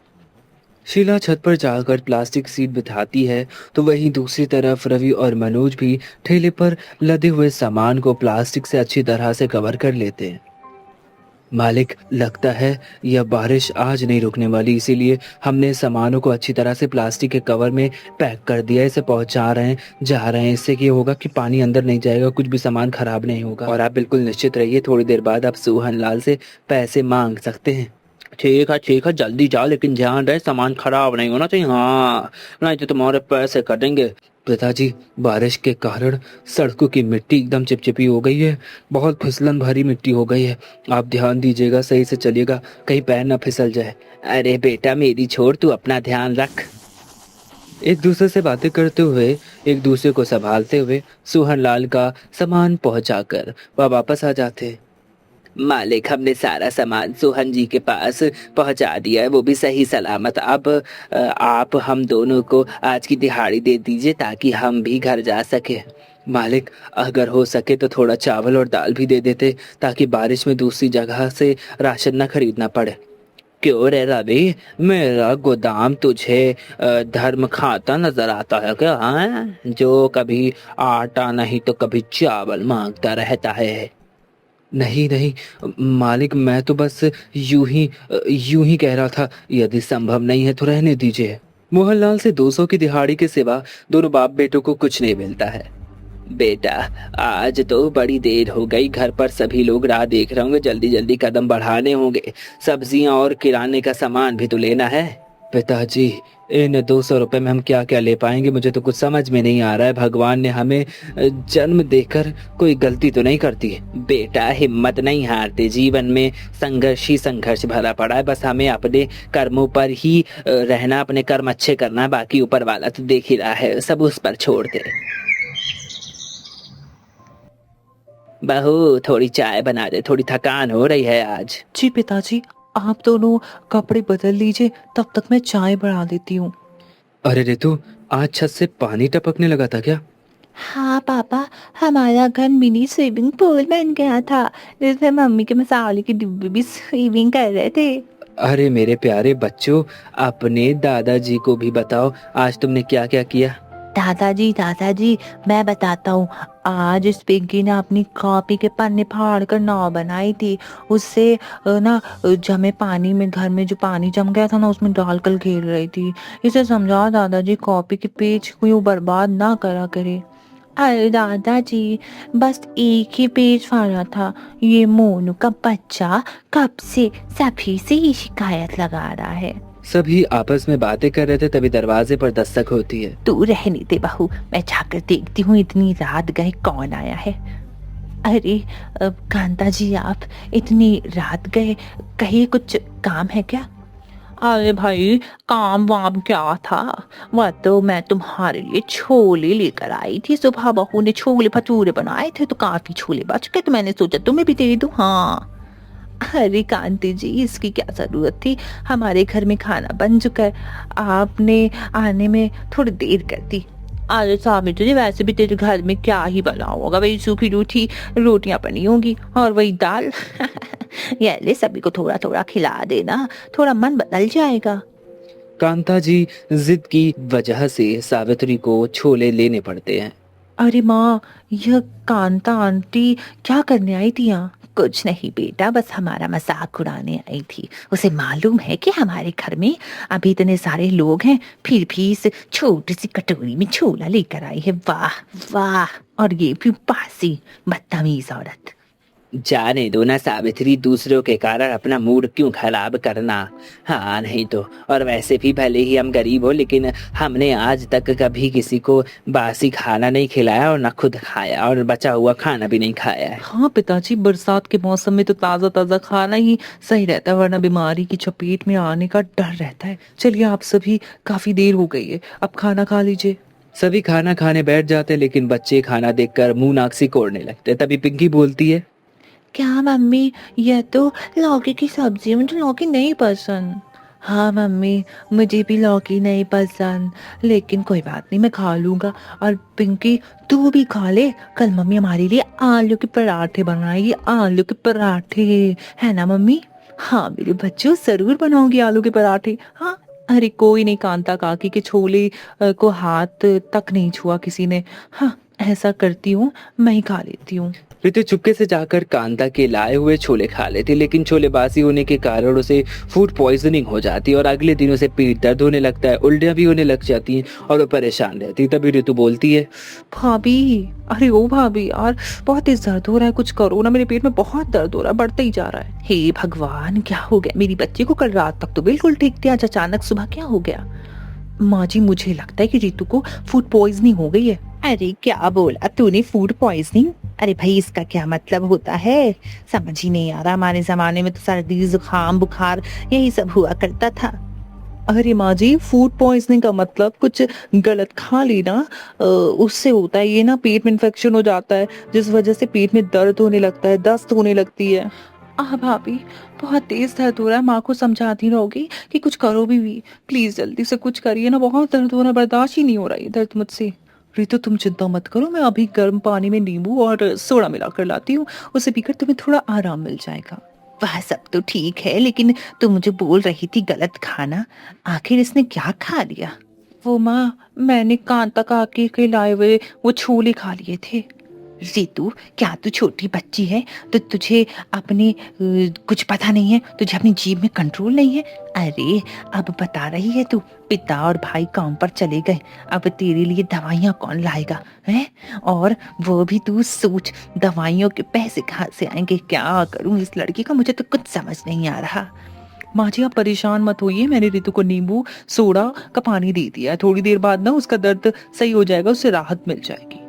शीला छत पर जाकर प्लास्टिक सीट बिठाती है, तो वहीं दूसरी तरफ रवि और मनोज भी ठेले पर लदे हुए सामान को प्लास्टिक से अच्छी तरह से कवर कर लेते हैं। मालिक, लगता है यह बारिश आज नहीं रुकने वाली, इसीलिए हमने सामानों को अच्छी तरह से प्लास्टिक के कवर में पैक कर दिया। इसे पहुंचा रहे हैं, जा रहे हैं। इससे ये होगा कि पानी अंदर नहीं जाएगा, कुछ भी सामान खराब नहीं होगा। और आप बिल्कुल निश्चित रहिए, थोड़ी देर बाद आप सोहन लाल से पैसे मांग सकते हैं। ठीक है, जल्दी जाओ, लेकिन ध्यान रहे सामान खराब नहीं होना चाहिए। हाँ, नहीं तो तुम्हारे पैसे कटेंगे। पिताजी, बारिश के कारण सड़कों की मिट्टी एकदम चिपचिपी हो गई है, बहुत फिसलन भरी मिट्टी हो गई है। आप ध्यान दीजिएगा, सही से चलिएगा, कहीं पैर ना फिसल जाए। अरे बेटा मेरी छोड़, तू अपना ध्यान रख। एक दूसरे से बातें करते हुए, एक दूसरे को संभालते हुए सोहन लाल का सामान पहुंचाकर वह वापस आ जाते। मालिक, हमने सारा सामान सोहन जी के पास पहुंचा दिया है, वो भी सही सलामत। अब आप हम दोनों को आज की दिहाड़ी दे दीजिए ताकि हम भी घर जा सके। मालिक, अगर हो सके तो थोड़ा चावल और दाल भी दे देते, ताकि बारिश में दूसरी जगह से राशन न खरीदना पड़े। क्यों रे रवि, मेरा गोदाम तुझे धर्म खाता नजर आता है क्या? हाँ, जो कभी आटा नहीं तो कभी चावल मांगता रहता है। नहीं मालिक, मैं तो बस यूं ही कह रहा था। यदि संभव नहीं है तो रहने दीजिए। मोहनलाल से 200 की दिहाड़ी के सिवा दोनों बाप बेटों को कुछ नहीं मिलता है। बेटा, आज तो बड़ी देर हो गई, घर पर सभी लोग राह देख रहे होंगे, जल्दी जल्दी कदम बढ़ाने होंगे। सब्जियां और किराने का सामान भी तो लेना है। पिताजी, इन 200 रुपए में हम क्या क्या ले पाएंगे, मुझे तो कुछ समझ में नहीं आ रहा है। भगवान ने हमें जन्म देकर कोई गलती तो नहीं करती है। बेटा, हिम्मत नहीं हारते, जीवन में संघर्ष ही संघर्ष भरा पड़ा है। बस हमें अपने कर्मों पर ही रहना, अपने कर्म अच्छे करना, बाकी ऊपर वाला तो देख ही रहा है, सब उस पर छोड़ दे। बहू, थोड़ी चाय बना दे, थोड़ी थकान हो रही है आज।
जी पिताजी, आप दोनों कपड़े बदल लीजिए, तब तक मैं चाय बढ़ा देती हूँ।
अरे ऋतु, आज छत से पानी टपकने लगा था क्या?
हाँ पापा, हमारा घर मिनी स्विमिंग पूल बन गया था, जिसमें मम्मी के मसाले की डिब्बे भी स्विमिंग कर रहे थे।
अरे मेरे प्यारे बच्चों, अपने दादाजी को भी बताओ आज तुमने क्या क्या किया।
दादाजी, मैं बताता हूँ। आज इस पिंकी ने अपनी कॉपी के पन्ने फाड़ कर नाव बनाई थी। उससे ना जमे पानी में, घर में जो पानी जम गया था ना, उसमें डालकर खेल रही थी। इसे समझाओ दादाजी, कॉपी के पेज को बर्बाद ना करा करे। अरे दादाजी, बस एक ही पेज फाड़ा था। ये मोनू का बच्चा कब से सभी से ही शिकायत लगा रहा है।
सभी आपस में बातें कर रहे थे, तभी दरवाजे पर दस्तक होती है।
तू रहने दे बहू, मैं जाकर देखती हूँ इतनी रात गए कौन आया है। अरे कांता जी, आप इतनी रात गए, कहीं कुछ काम है क्या?
अरे भाई, काम वाम क्या था, वह तो मैं तुम्हारे लिए छोले लेकर आई थी। सुबह बहू ने छोले भटूरे बनाए थे, तो काफी छोले बच गए, तो मैंने सोचा तुम्हें भी दे दूं। हाँ,
अरे कांति जी, इसकी क्या जरूरत थी? हमारे घर में खाना बन चुका है, आपने आने में थोड़ी देर कर दी। अरे सावित्री जी, वैसे भी तेरे घर में क्या ही बना होगा, वही सूखी रूठी रोटियां बनी होंगी और वही दाल। ये ले, सभी को थोड़ा थोड़ा खिला देना, थोड़ा मन बदल जाएगा।
कांता जी जिद की वजह से सावित्री को छोले लेने पड़ते हैं।
अरे माँ, यह कांता आंटी क्या करने आई थी यहाँ? कुछ नहीं बेटा, बस हमारा मजाक उड़ाने आई थी। उसे मालूम है कि हमारे घर में अभी इतने सारे लोग हैं, फिर भी इस छोटी सी कटोरी में छोला लेकर आई है। वाह वाह, और ये भी बासी, बदतमीज औरत।
जाने दो ना सावित्री, दूसरों के कारण अपना मूड क्यों खराब करना। हाँ नहीं तो, और वैसे भी भले ही हम गरीब हो, लेकिन हमने आज तक कभी किसी को बासी खाना नहीं खिलाया और ना खुद खाया, और बचा हुआ खाना भी नहीं खाया है।
हाँ पिताजी, बरसात के मौसम में तो ताज़ा ताज़ा खाना ही सही रहता है, वरना बीमारी की चपेट में आने का डर रहता है। चलिए, आप सभी, काफी देर हो गई है, अब खाना खा लीजिए।
सभी खाना खाने बैठ जाते, लेकिन बच्चे खाना देखकर मुंह नाक सिकोड़ने लगते। तभी पिंकी बोलती है,
क्या मम्मी, यह तो लौकी की सब्जी है, मुझे लौकी नहीं पसंद। हाँ मम्मी, मुझे भी लौकी नहीं पसंद, लेकिन कोई बात नहीं, मैं खा लूंगा। और पिंकी, तू भी खा ले, कल मम्मी हमारे लिए आलू के पराठे बनाएगी, आलू के पराठे, है ना मम्मी? हाँ मेरे बच्चों, जरूर बनाऊंगी आलू के पराठे। हाँ।
अरे कोई नहीं, कांता काकी के छोले को हाथ तक नहीं छुआ किसी ने। हाँ, ऐसा करती हूँ, मैं ही खा लेती हूँ।
रितु चुपके से जाकर कांता के लाए हुए छोले खा लेती, लेकिन छोले बासी होने के कारण उसे फूड पॉइजनिंग हो जाती और अगले दिन उसे पेट दर्द होने लगता है, उल्टियां भी होने लग जाती हैं और वो परेशान रहती। तभी रितु बोलती है,
भाभी, अरे ओ भाभी यार, बहुत तेज दर्द हो रहा है, कुछ करो ना, मेरे पेट में बहुत दर्द हो रहा है, बढ़ता ही जा रहा है।
हे भगवान, क्या हो गया मेरी बच्ची को? कल रात तक तो बिल्कुल ठीक थी, आज अचानक सुबह क्या हो गया?
माँ जी, मुझे लगता है कि रितु को फूड पॉइजनिंग हो गई है।
अरे क्या बोला तूने, फूड पॉइजनिंग? अरे भाई, इसका क्या मतलब होता है? समझ ही नहीं आ रहा। हमारे जमाने में तो सर्दी जुकाम बुखार यही सब हुआ करता था।
अरे माँ जी, फूड पॉइजनिंग का मतलब कुछ गलत खा लेना, उससे होता है ये ना, पेट में इन्फेक्शन हो जाता है, जिस वजह से पेट में दर्द होने लगता है, दस्त होने लगती है। भाभी, बहुत तेज दर्द हो रहा है, माँ को समझाती रहोगी कि कुछ करो भी प्लीज जल्दी से कुछ करिए ना, बहुत दर्द हो रहा है, बर्दाश्त ही नहीं हो रहा है दर्द मुझसे। रितु तुम चिंता मत करो, मैं अभी गर्म पानी में नींबू और सोडा मिलाकर लाती हूँ, उसे पीकर तुम्हें थोड़ा आराम मिल जाएगा।
वह सब तो ठीक है, लेकिन तू मुझे बोल रही थी गलत खाना, आखिर इसने क्या खा लिया?
वो माँ, मैंने कांता काकी के लाए हुए वो छोले खा लिए थे।
रितु, क्या तू छोटी बच्ची है तो तुझे अपने कुछ पता नहीं है? तुझे अपनी जीभ में कंट्रोल नहीं है? अरे अब बता रही है तू, पिता और भाई काम पर चले गए, अब तेरे लिए दवाइयाँ कौन लाएगा है? और वो भी तू सोच, दवाइयों के पैसे कहाँ से आएंगे? क्या करूँ इस लड़की का, मुझे तो कुछ समझ नहीं आ रहा।
माँ जी, आप परेशान मत होइए, मैंने रितु को नींबू सोडा का पानी दे दिया है, थोड़ी देर बाद ना उसका दर्द सही हो जाएगा, उससे राहत मिल जाएगी।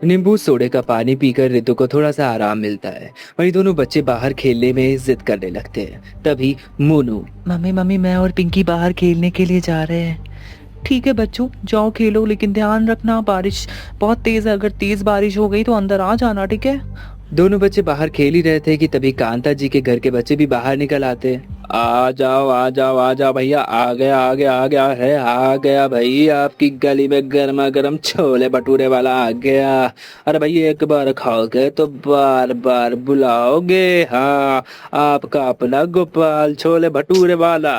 नींबू सोडे का पानी पीकर रितु को थोड़ा सा आराम मिलता है। वहीं दोनों बच्चे बाहर खेलने में जिद करने लगते हैं। तभी मोनू,
मम्मी, मैं और पिंकी बाहर खेलने के लिए जा रहे हैं। ठीक है बच्चों, जाओ खेलो, लेकिन ध्यान रखना, बारिश बहुत तेज है, अगर तेज बारिश हो गई तो अंदर आ जाना, ठीक है?
दोनों बच्चे बाहर खेल ही रहे थे कि तभी कांता जी के घर के बच्चे भी बाहर निकल आते हैं। आ जाओ आ जाओ आ जाओ भैया, आ गया है, आ गया भाई, आपकी गली में गर्मा गर्म छोले भटूरे वाला आ गया। अरे भाई, एक बार खाओगे तो बार बार बुलाओगे। हाँ, आपका अपना गोपाल छोले भटूरे वाला।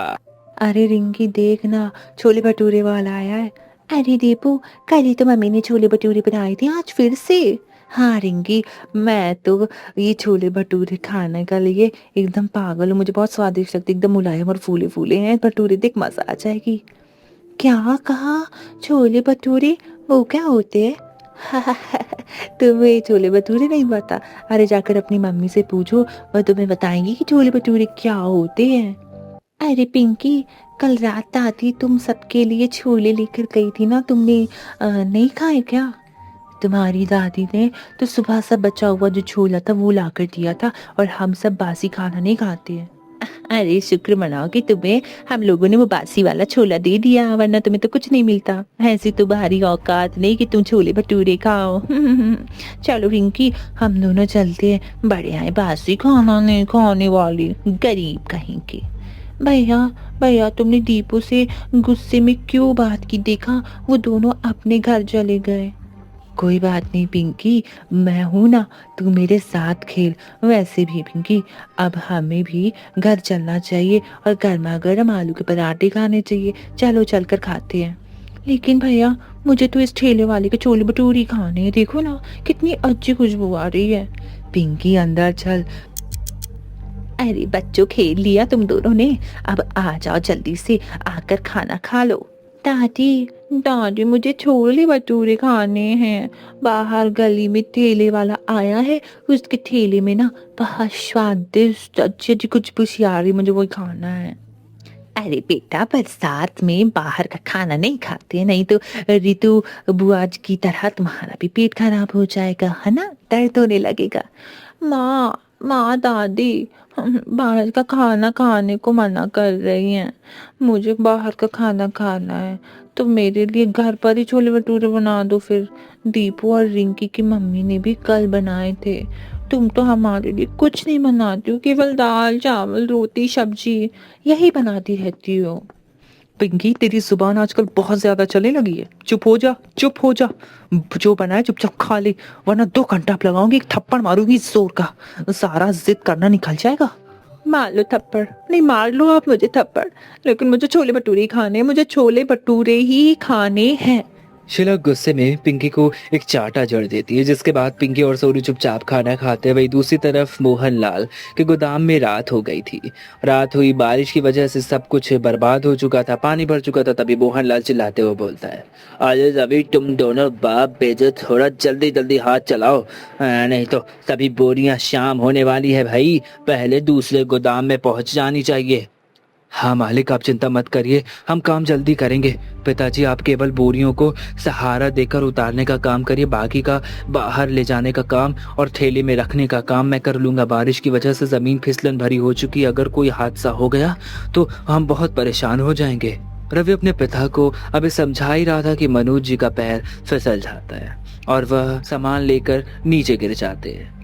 अरे रिंकी, देख ना, छोले भटूरे वाला आया है। अरे दीपू, कल ही तो मम्मी ने छोले भटूरे बनाए थे, आज फिर से? हाँ रिंकी, मैं तो ये छोले भटूरे खाने के लिए एकदम पागल हूँ, मुझे बहुत स्वादिष्ट लगते, एकदम मुलायम और फूले फूले हैं भटूरे, देख मजा आ जाएगी। क्या कहा? छोले भटूरे वो क्या होते हैं? तुम्हें छोले भटूरे नहीं पता? अरे जाकर अपनी मम्मी से पूछो, वह तुम्हें बताएंगी कि छोले भटूरे क्या होते हैं। अरे पिंकी, कल रात आती तुम सबके लिए छोले लेकर गई थी ना, तुमने नहीं खाए क्या? तुम्हारी दादी ने तो सुबह से बचा हुआ जो छोला था वो ला कर दिया था, और हम सब बासी खाना नहीं खाते हैं। अरे शुक्र मनाओ कि तुम्हें हम लोगों ने वो बासी वाला छोला दे दिया, वरना तुम्हें तो कुछ नहीं मिलता। ऐसी तुम्हारी औकात नहीं कि तुम छोले भटूरे खाओ। चलो रिंकी, हम दोनों चलते हैं, बड़े आए बासी खाना नहीं खाने वाली गरीब कहीं के। भैया भैया, तुमने दीपू से गुस्से में क्यों बात की? देखा, वो दोनों अपने घर चले गए। कोई बात नहीं पिंकी, मैं हूं ना, तू मेरे साथ खेल। वैसे भी पिंकी, अब हमें भी घर चलना चाहिए और गर्मा गर्म आलू के पराठे खाने चाहिए। चलो चलकर खाते हैं। लेकिन भैया, मुझे तो इस ठेले वाले के छोले भटूरे खाने हैं। देखो ना, कितनी अच्छी खुशबू आ रही है। पिंकी अंदर चल। अरे बच्चों, खेल लिया तुम दोनों ने, अब आ जाओ जल्दी से, आकर खाना खा लो। दादी दादी, मुझे छोले भटूरे खाने हैं। बाहर गली में ठेले वाला आया है, उसके ठेले में ना बहुत स्वादिष्ट अच्छी अच्छी कुछ कुछ आ रही, मुझे वही खाना है। अरे बेटा, बरसात में बाहर का खाना नहीं खाते, नहीं तो रितु बुआ की तरह तुम्हारा भी पेट खराब हो जाएगा, है ना, दर्द होने लगेगा। माँ माँ दादी, हम बाहर का खाना खाने को मना कर रही हैं। मुझे बाहर का खाना खाना है, तो मेरे लिए घर पर ही छोले भटूरे बना दो फिर। दीपू और रिंकी की मम्मी ने भी कल बनाए थे। तुम तो हमारे लिए कुछ नहीं बनाती हो, केवल दाल चावल रोटी सब्जी यही बनाती रहती हो।
पिंकी, तेरी जुबान आजकल बहुत ज्यादा चलने लगी है। चुप हो जा, चुप हो जा। जो बनाए चुपचाप खा ले, वरना 2 घंटा लगाऊंगी, एक थप्पड़ मारूंगी जोर का, सारा जिद करना निकल जाएगा।
मार लो थप्पड़, नहीं मार लो आप मुझे थप्पड़, लेकिन मुझे छोले भटूरे ही खाने हैं, मुझे छोले भटूरे ही खाने हैं।
शीला गुस्से में पिंकी को एक चाटा जड़ देती है, जिसके बाद पिंकी और सोनू चुपचाप खाना खाते हैं। वही दूसरी तरफ मोहनलाल के गोदाम में रात हो गई थी। रात हुई, बारिश की वजह से सब कुछ बर्बाद हो चुका था, पानी भर चुका था। तभी मोहनलाल चिल्लाते हुए बोलता है, अरे अभी तुम दोनों बाप बेटे थोड़ा जल्दी जल्दी हाथ चलाओ, नहीं तो सभी बोरियां शाम होने वाली है भाई, पहले दूसरे गोदाम में पहुंच जानी चाहिए। हाँ मालिक, आप चिंता मत करिए, हम काम जल्दी करेंगे। पिताजी, आप केवल बोरियों को सहारा देकर उतारने का काम करिए, बाकी का बाहर ले जाने का काम और थैली में रखने का काम मैं कर लूँगा। बारिश की वजह से ज़मीन फिसलन भरी हो चुकी है, अगर कोई हादसा हो गया तो हम बहुत परेशान हो जाएंगे। रवि अपने पिता को अभी समझा ही रहा था कि मनोज जी का पैर फिसल जाता है और वह सामान लेकर नीचे गिर जाते हैं।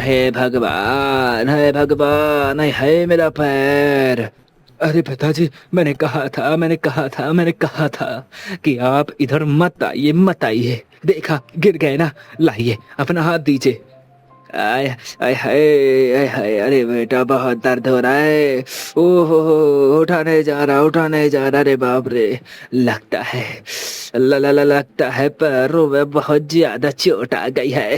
हे भगवान, हे भगवान, हे मेरा पैर। अरे पिताजी, मैंने कहा था कि आप इधर मत आइए। देखा, गिर गए ना, लाइए अपना हाथ दीजिए। आय आय हाय हाय, अरे बेटा बहुत दर्द हो रहा है। ओहो, उठा नहीं जा रहा। अरे बाप रे, लगता है लगता है पैरों में बहुत ज्यादा चोट आ गई है।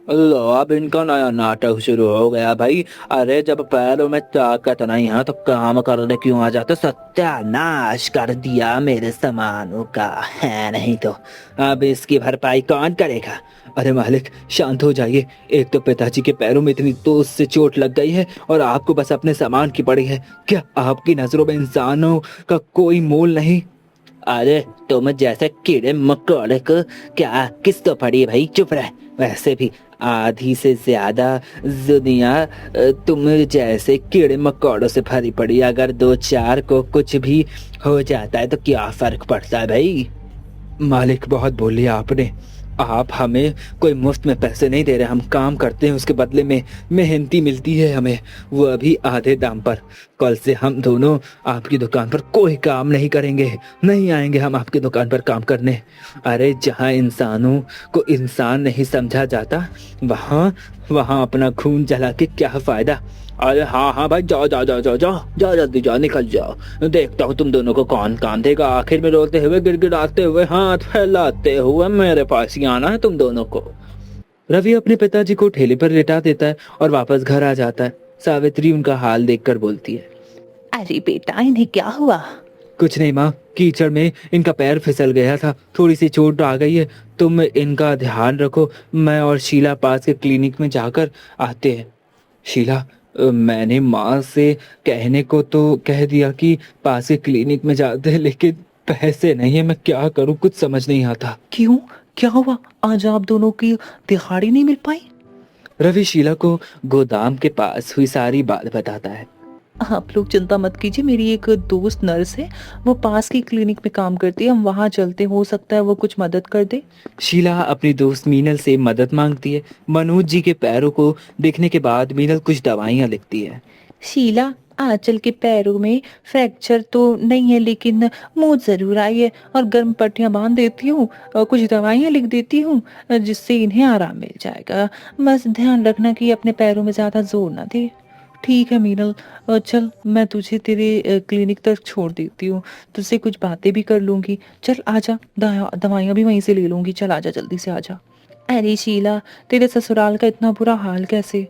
लो, अब इनका नया नाटक शुरू हो गया भाई। अरे जब पैरों में ताकत नहीं है तो काम करने क्यों आ जाते? सत्यानाश कर दिया मेरे सामानों का है, नहीं तो अब इसकी भरपाई कौन करेगा? अरे मालिक, शांत हो जाइए। एक तो पिताजी के पैरों में इतनी दोस्त से चोट लग गई है और आपको बस अपने सामान की पड़ी है। क्या आपकी नजरों में इंसानों का कोई मोल नहीं? अरे तुम जैसे कीड़े मकोड़े को क्या किस तो पड़ी है भाई? चुप रह। वैसे भी आधी से ज्यादा दुनिया तुम जैसे कीड़े मकोड़ों से भरी पड़ी। अगर 2-4 को कुछ भी हो जाता है तो क्या फर्क पड़ता है भाई? मालिक, बहुत बोल लिया आपने। आप हमें कोई मुफ्त में पैसे नहीं दे रहे, हम काम करते हैं, उसके बदले में मेहनती मिलती है हमें, वो अभी आधे दाम पर। कल से हम दोनों आपकी दुकान पर कोई काम नहीं करेंगे, नहीं आएंगे हम आपकी दुकान पर काम करने। अरे जहाँ इंसानों को इंसान नहीं समझा जाता, वहाँ अपना खून जला के क्या फायदा? अरे हाँ भाई, जाओ जल्दी जाओ, निकल जाओ। देखता हूँ तुम दोनों को कौन काम देगा। आखिर में रोते हुए, गिड़गिड़ाते हुए, हाथ फैलाते हुए मेरे पास ही आना है तुम दोनों को। रवि अपने पिताजी को ठेले पर लेटा देता है और वापस घर आ जाता है। सावित्री उनका हाल देखकर बोलती है,
अरे बेटा, इन्हें क्या हुआ?
कुछ नहीं माँ, कीचड़ में इनका पैर फिसल गया था, थोड़ी सी चोट आ गई है। तुम इनका ध्यान रखो, मैं और शीला पास के क्लिनिक में जाकर आते हैं। शीला, मैंने माँ से कहने को तो कह दिया कि पास के क्लिनिक में जाते हैं, लेकिन पैसे नहीं है, मैं क्या करूँ, कुछ समझ नहीं आता।
क्यों, क्या हुआ? आज आप दोनों की दिहाड़ी नहीं मिल पाई?
रवि शीला को गोदाम के पास हुई सारी बात बताता है।
आप लोग चिंता मत कीजिए, मेरी एक दोस्त नर्स है, वो पास की क्लिनिक में काम करती है, हम वहाँ चलते, हो सकता है वो कुछ मदद कर दे।
शीला अपनी दोस्त मीनल से मदद मांगती है। मनोज जी के पैरों को देखने के बाद मीनल कुछ दवाइयाँ लिखती है।
शीला, आंचल के पैरों में फ्रैक्चर तो नहीं है, लेकिन मोच जरूर आई है, और गर्म पट्टियां बांध देती हूँ और कुछ दवाइयाँ लिख देती हूँ जिससे इन्हें आराम मिल जाएगा। बस ध्यान रखना कि अपने पैरों में ज्यादा जोर ना दे। ठीक है मीनल, चल मैं तुझे तेरे क्लिनिक तक छोड़ देती हूँ, तुझसे कुछ बातें भी कर लूंगी। चल आजा, दवाइयाँ भी वहीं से ले लूंगी, चल आजा, जल्दी से आजा। अरे शीला, तेरे ससुराल का इतना बुरा हाल कैसे?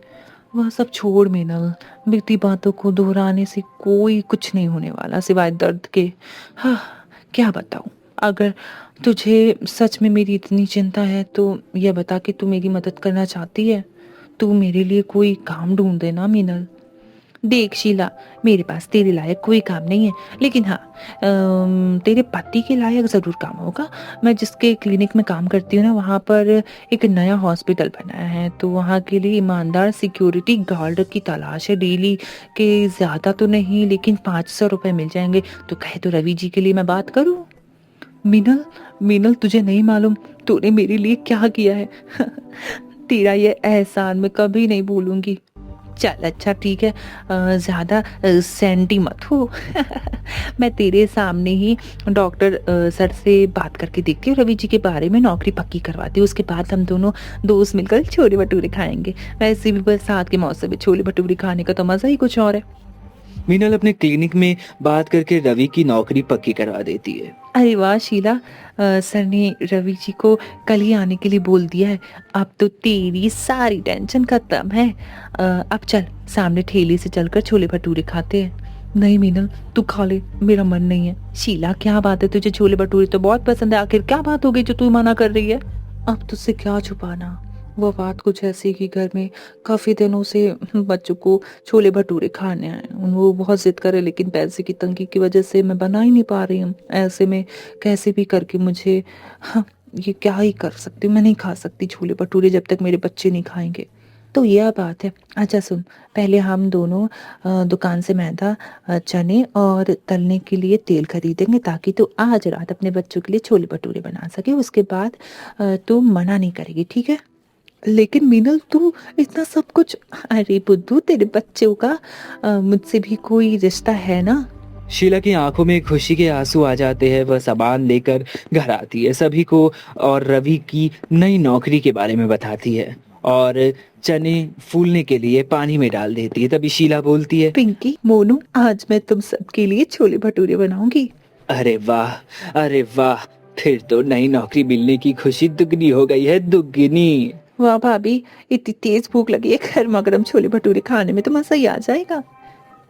वह सब छोड़ मीनल, बीती बातों को दोहराने से कोई कुछ नहीं होने वाला सिवाय दर्द के। हाँ, क्या बताऊं। अगर तुझे सच में मेरी इतनी चिंता है तो यह बता कि तू मेरी मदद करना चाहती है। तू मेरे लिए कोई काम ढूंढ देना मीनल। देख शीला, मेरे पास तेरे लायक कोई काम नहीं है, लेकिन हाँ, तेरे पति के लायक ज़रूर काम होगा। मैं जिसके क्लिनिक में काम करती हूँ ना, वहाँ पर एक नया हॉस्पिटल बनाया है, तो वहाँ के लिए ईमानदार सिक्योरिटी गार्ड की तलाश है। डेली के ज़्यादा तो नहीं, लेकिन 500 रुपये मिल जाएंगे। तो कहे तो रवि जी के लिए मैं बात करूँ। मीनल, मीनल तुझे नहीं मालूम तूने मेरे लिए क्या किया है। तेरा ये एहसान मैं कभी नहीं भूलूंगी। चल अच्छा ठीक है, ज़्यादा सैंडी मत हो। मैं तेरे सामने ही डॉक्टर सर से बात करके देखती हूँ, रवि जी के बारे में नौकरी पक्की करवाती हूँ। उसके बाद हम दोनों दोस्त मिलकर छोले भटूरे खाएंगे। वैसे भी बरसात के मौसम में छोले भटूरे खाने का तो मज़ा ही कुछ और है।
मीनल अपने क्लिनिक में बात करके रवि की नौकरी पक्की करवा देती है।
अरे वाह शीला, सर ने रवि जी को कल ही आने के लिए बोल दिया है। अब तो तेरी सारी टेंशन खत्म है। अब चल सामने ठेले से चलकर छोले भटूरे खाते हैं। नहीं मीनल, तू खा ले, मेरा मन नहीं है। शीला क्या बात है, तुझे छोले भटूरे तो बहुत पसंद है, आखिर क्या बात हो गई जो तू मना कर रही है? अब तुझसे क्या छुपाना। वो बात कुछ ऐसी कि घर में काफ़ी दिनों से बच्चों को छोले भटूरे खाने हैं। वो बहुत जिद करे, लेकिन पैसे की तंगी की वजह से मैं बना ही नहीं पा रही हूँ। ऐसे में कैसे भी करके मुझे, हाँ, ये क्या ही कर सकती हूँ। मैं नहीं खा सकती छोले भटूरे जब तक मेरे बच्चे नहीं खाएंगे। तो यह बात है। अच्छा सुन, पहले हम दोनों दुकान से मैदा, चने और तलने के लिए तेल खरीदेंगे, ताकि तू आज रात अपने बच्चों के लिए छोले भटूरे बना सके। उसके बाद तू मना नहीं करेगी, ठीक है? लेकिन मीनल तू इतना सब कुछ, अरे बुद्धू, तेरे बच्चों का मुझसे भी कोई रिश्ता है ना।
शीला की आंखों में खुशी के आंसू आ जाते हैं। वह सामान लेकर घर आती है, सभी को और रवि की नई नौकरी के बारे में बताती है और चने फूलने के लिए पानी में डाल देती है। तभी शीला बोलती है,
पिंकी, मोनू, आज मैं तुम सबके लिए छोले भटूरे बनाऊंगी।
अरे वाह, अरे वाह, फिर तो नई नौकरी मिलने की खुशी दुगनी हो गई है, दुगनी।
वाह भाभी, इतनी तेज भूख लगी है, गर्मा गर्म छोले भटूरे खाने में तो मजा ही आ जाएगा।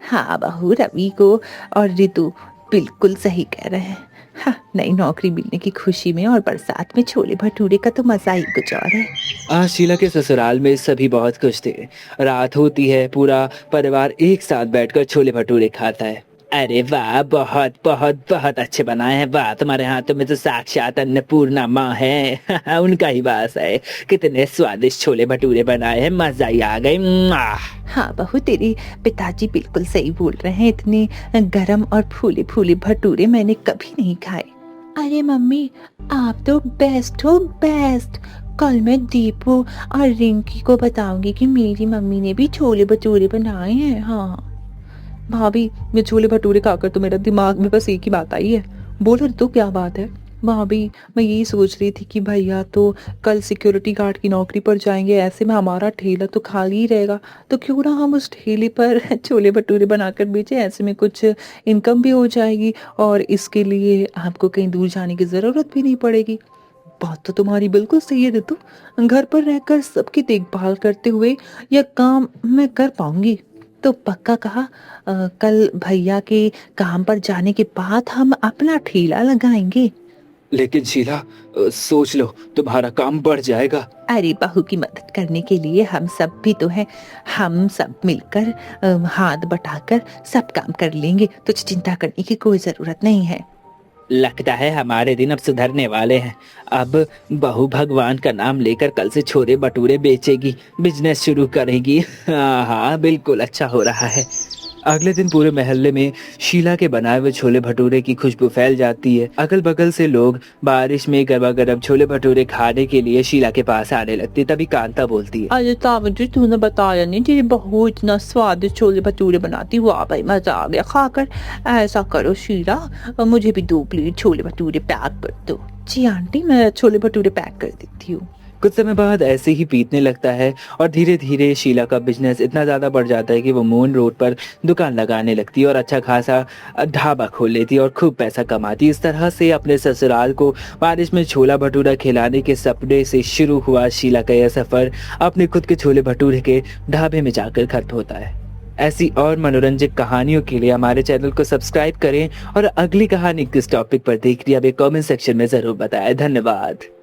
हाँ बहू, रवि को और रितु बिल्कुल सही कह रहे हैं। हाँ, नई नौकरी मिलने की खुशी में और बरसात में छोले भटूरे का तो मजा ही कुछ और है।
आज शीला के ससुराल में सभी बहुत खुश थे। रात होती है, पूरा परिवार एक साथ बैठकर छोले भटूरे खाता है। अरे वाह, बहुत बहुत बहुत अच्छे बनाए हैं। वाह, तुम्हारे हाथों में तो साक्षात अन्नपूर्णा माँ है। उनका ही वास है। कितने स्वादिष्ट छोले भटूरे बनाए हैं, मजा ही आ गई।
हाँ बहू, तेरे पिताजी बिल्कुल सही बोल रहे हैं। इतने गरम और फूले फूले भटूरे मैंने कभी नहीं खाए। अरे मम्मी, आप तो बेस्ट हो, बेस्ट। कल मैं दीपू और रिंकी को बताऊंगी कि मेरी मम्मी ने भी छोले भटूरे बनाए हैं। हाँ भाभी, मैं छोले भटूरे खाकर तो मेरा दिमाग में बस एक ही बात आई है। बोलो तो क्या बात है? भाभी, मैं यही सोच रही थी कि भैया तो कल सिक्योरिटी गार्ड की नौकरी पर जाएंगे, ऐसे में हमारा ठेला तो खाली ही रहेगा, तो क्यों ना हम उस ठेले पर छोले भटूरे बनाकर बेचें। ऐसे में कुछ इनकम भी हो जाएगी और इसके लिए आपको कहीं दूर जाने की ज़रूरत भी नहीं पड़ेगी। बात तो तुम्हारी बिल्कुल सही है रितु। घर पर रहकर सबकी देखभाल करते हुए यह काम मैं कर पाऊंगी। तो पक्का कहा, कल भैया के काम पर जाने के बाद हम अपना ठेला लगाएंगे।
लेकिन शीला, सोच लो, तुम्हारा काम बढ़ जाएगा।
अरे बहू की मदद करने के लिए हम सब भी तो हैं। हम सब मिलकर हाथ बटाकर सब काम कर लेंगे, तुझे चिंता करने की कोई जरूरत नहीं है।
लगता है हमारे दिन अब सुधरने वाले हैं। अब बहू भगवान का नाम लेकर कल से छोले भटूरे बेचेगी, बिजनेस शुरू करेगी। हाँ हाँ, बिल्कुल अच्छा हो रहा है। अगले दिन पूरे मोहल्ले में शीला के बनाए हुए छोले भटूरे की खुशबू फैल जाती है। अगल बगल से लोग बारिश में गर्मा गर्म छोले भटूरे खाने के लिए शीला के पास आने लगते। तभी कांता बोलती है,
अरे ताऊ जी, तूने बताया नहीं तेरी बहू इतना स्वादिष्ट छोले भटूरे बनाती। वाह भाई, मजा आ गया खाकर। ऐसा करो शीला, मुझे भी 2 प्लेट छोले भटूरे पैक कर दो। जी आंटी, मैं छोले भटूरे पैक कर देती हूँ।
कुछ समय बाद ऐसे ही बीतने लगता है और धीरे धीरे शीला का बिजनेस इतना ज़्यादा बढ़ जाता है कि वो मून रोड पर दुकान लगाने लगती है और अच्छा खासा ढाबा खोल लेती है और खूब पैसा कमाती है। इस तरह से अपने ससुराल को बारिश में छोला भटूरा खिलाने के सपने से शुरू हुआ शीला का यह सफ़र अपने खुद के छोले भटूरे के ढाबे में जाकर खत्म होता है। ऐसी और मनोरंजक कहानियों के लिए हमारे चैनल को सब्सक्राइब करें और अगली कहानी किस टॉपिक पर देख रही है, अब कमेंट सेक्शन में ज़रूर बताएं। धन्यवाद।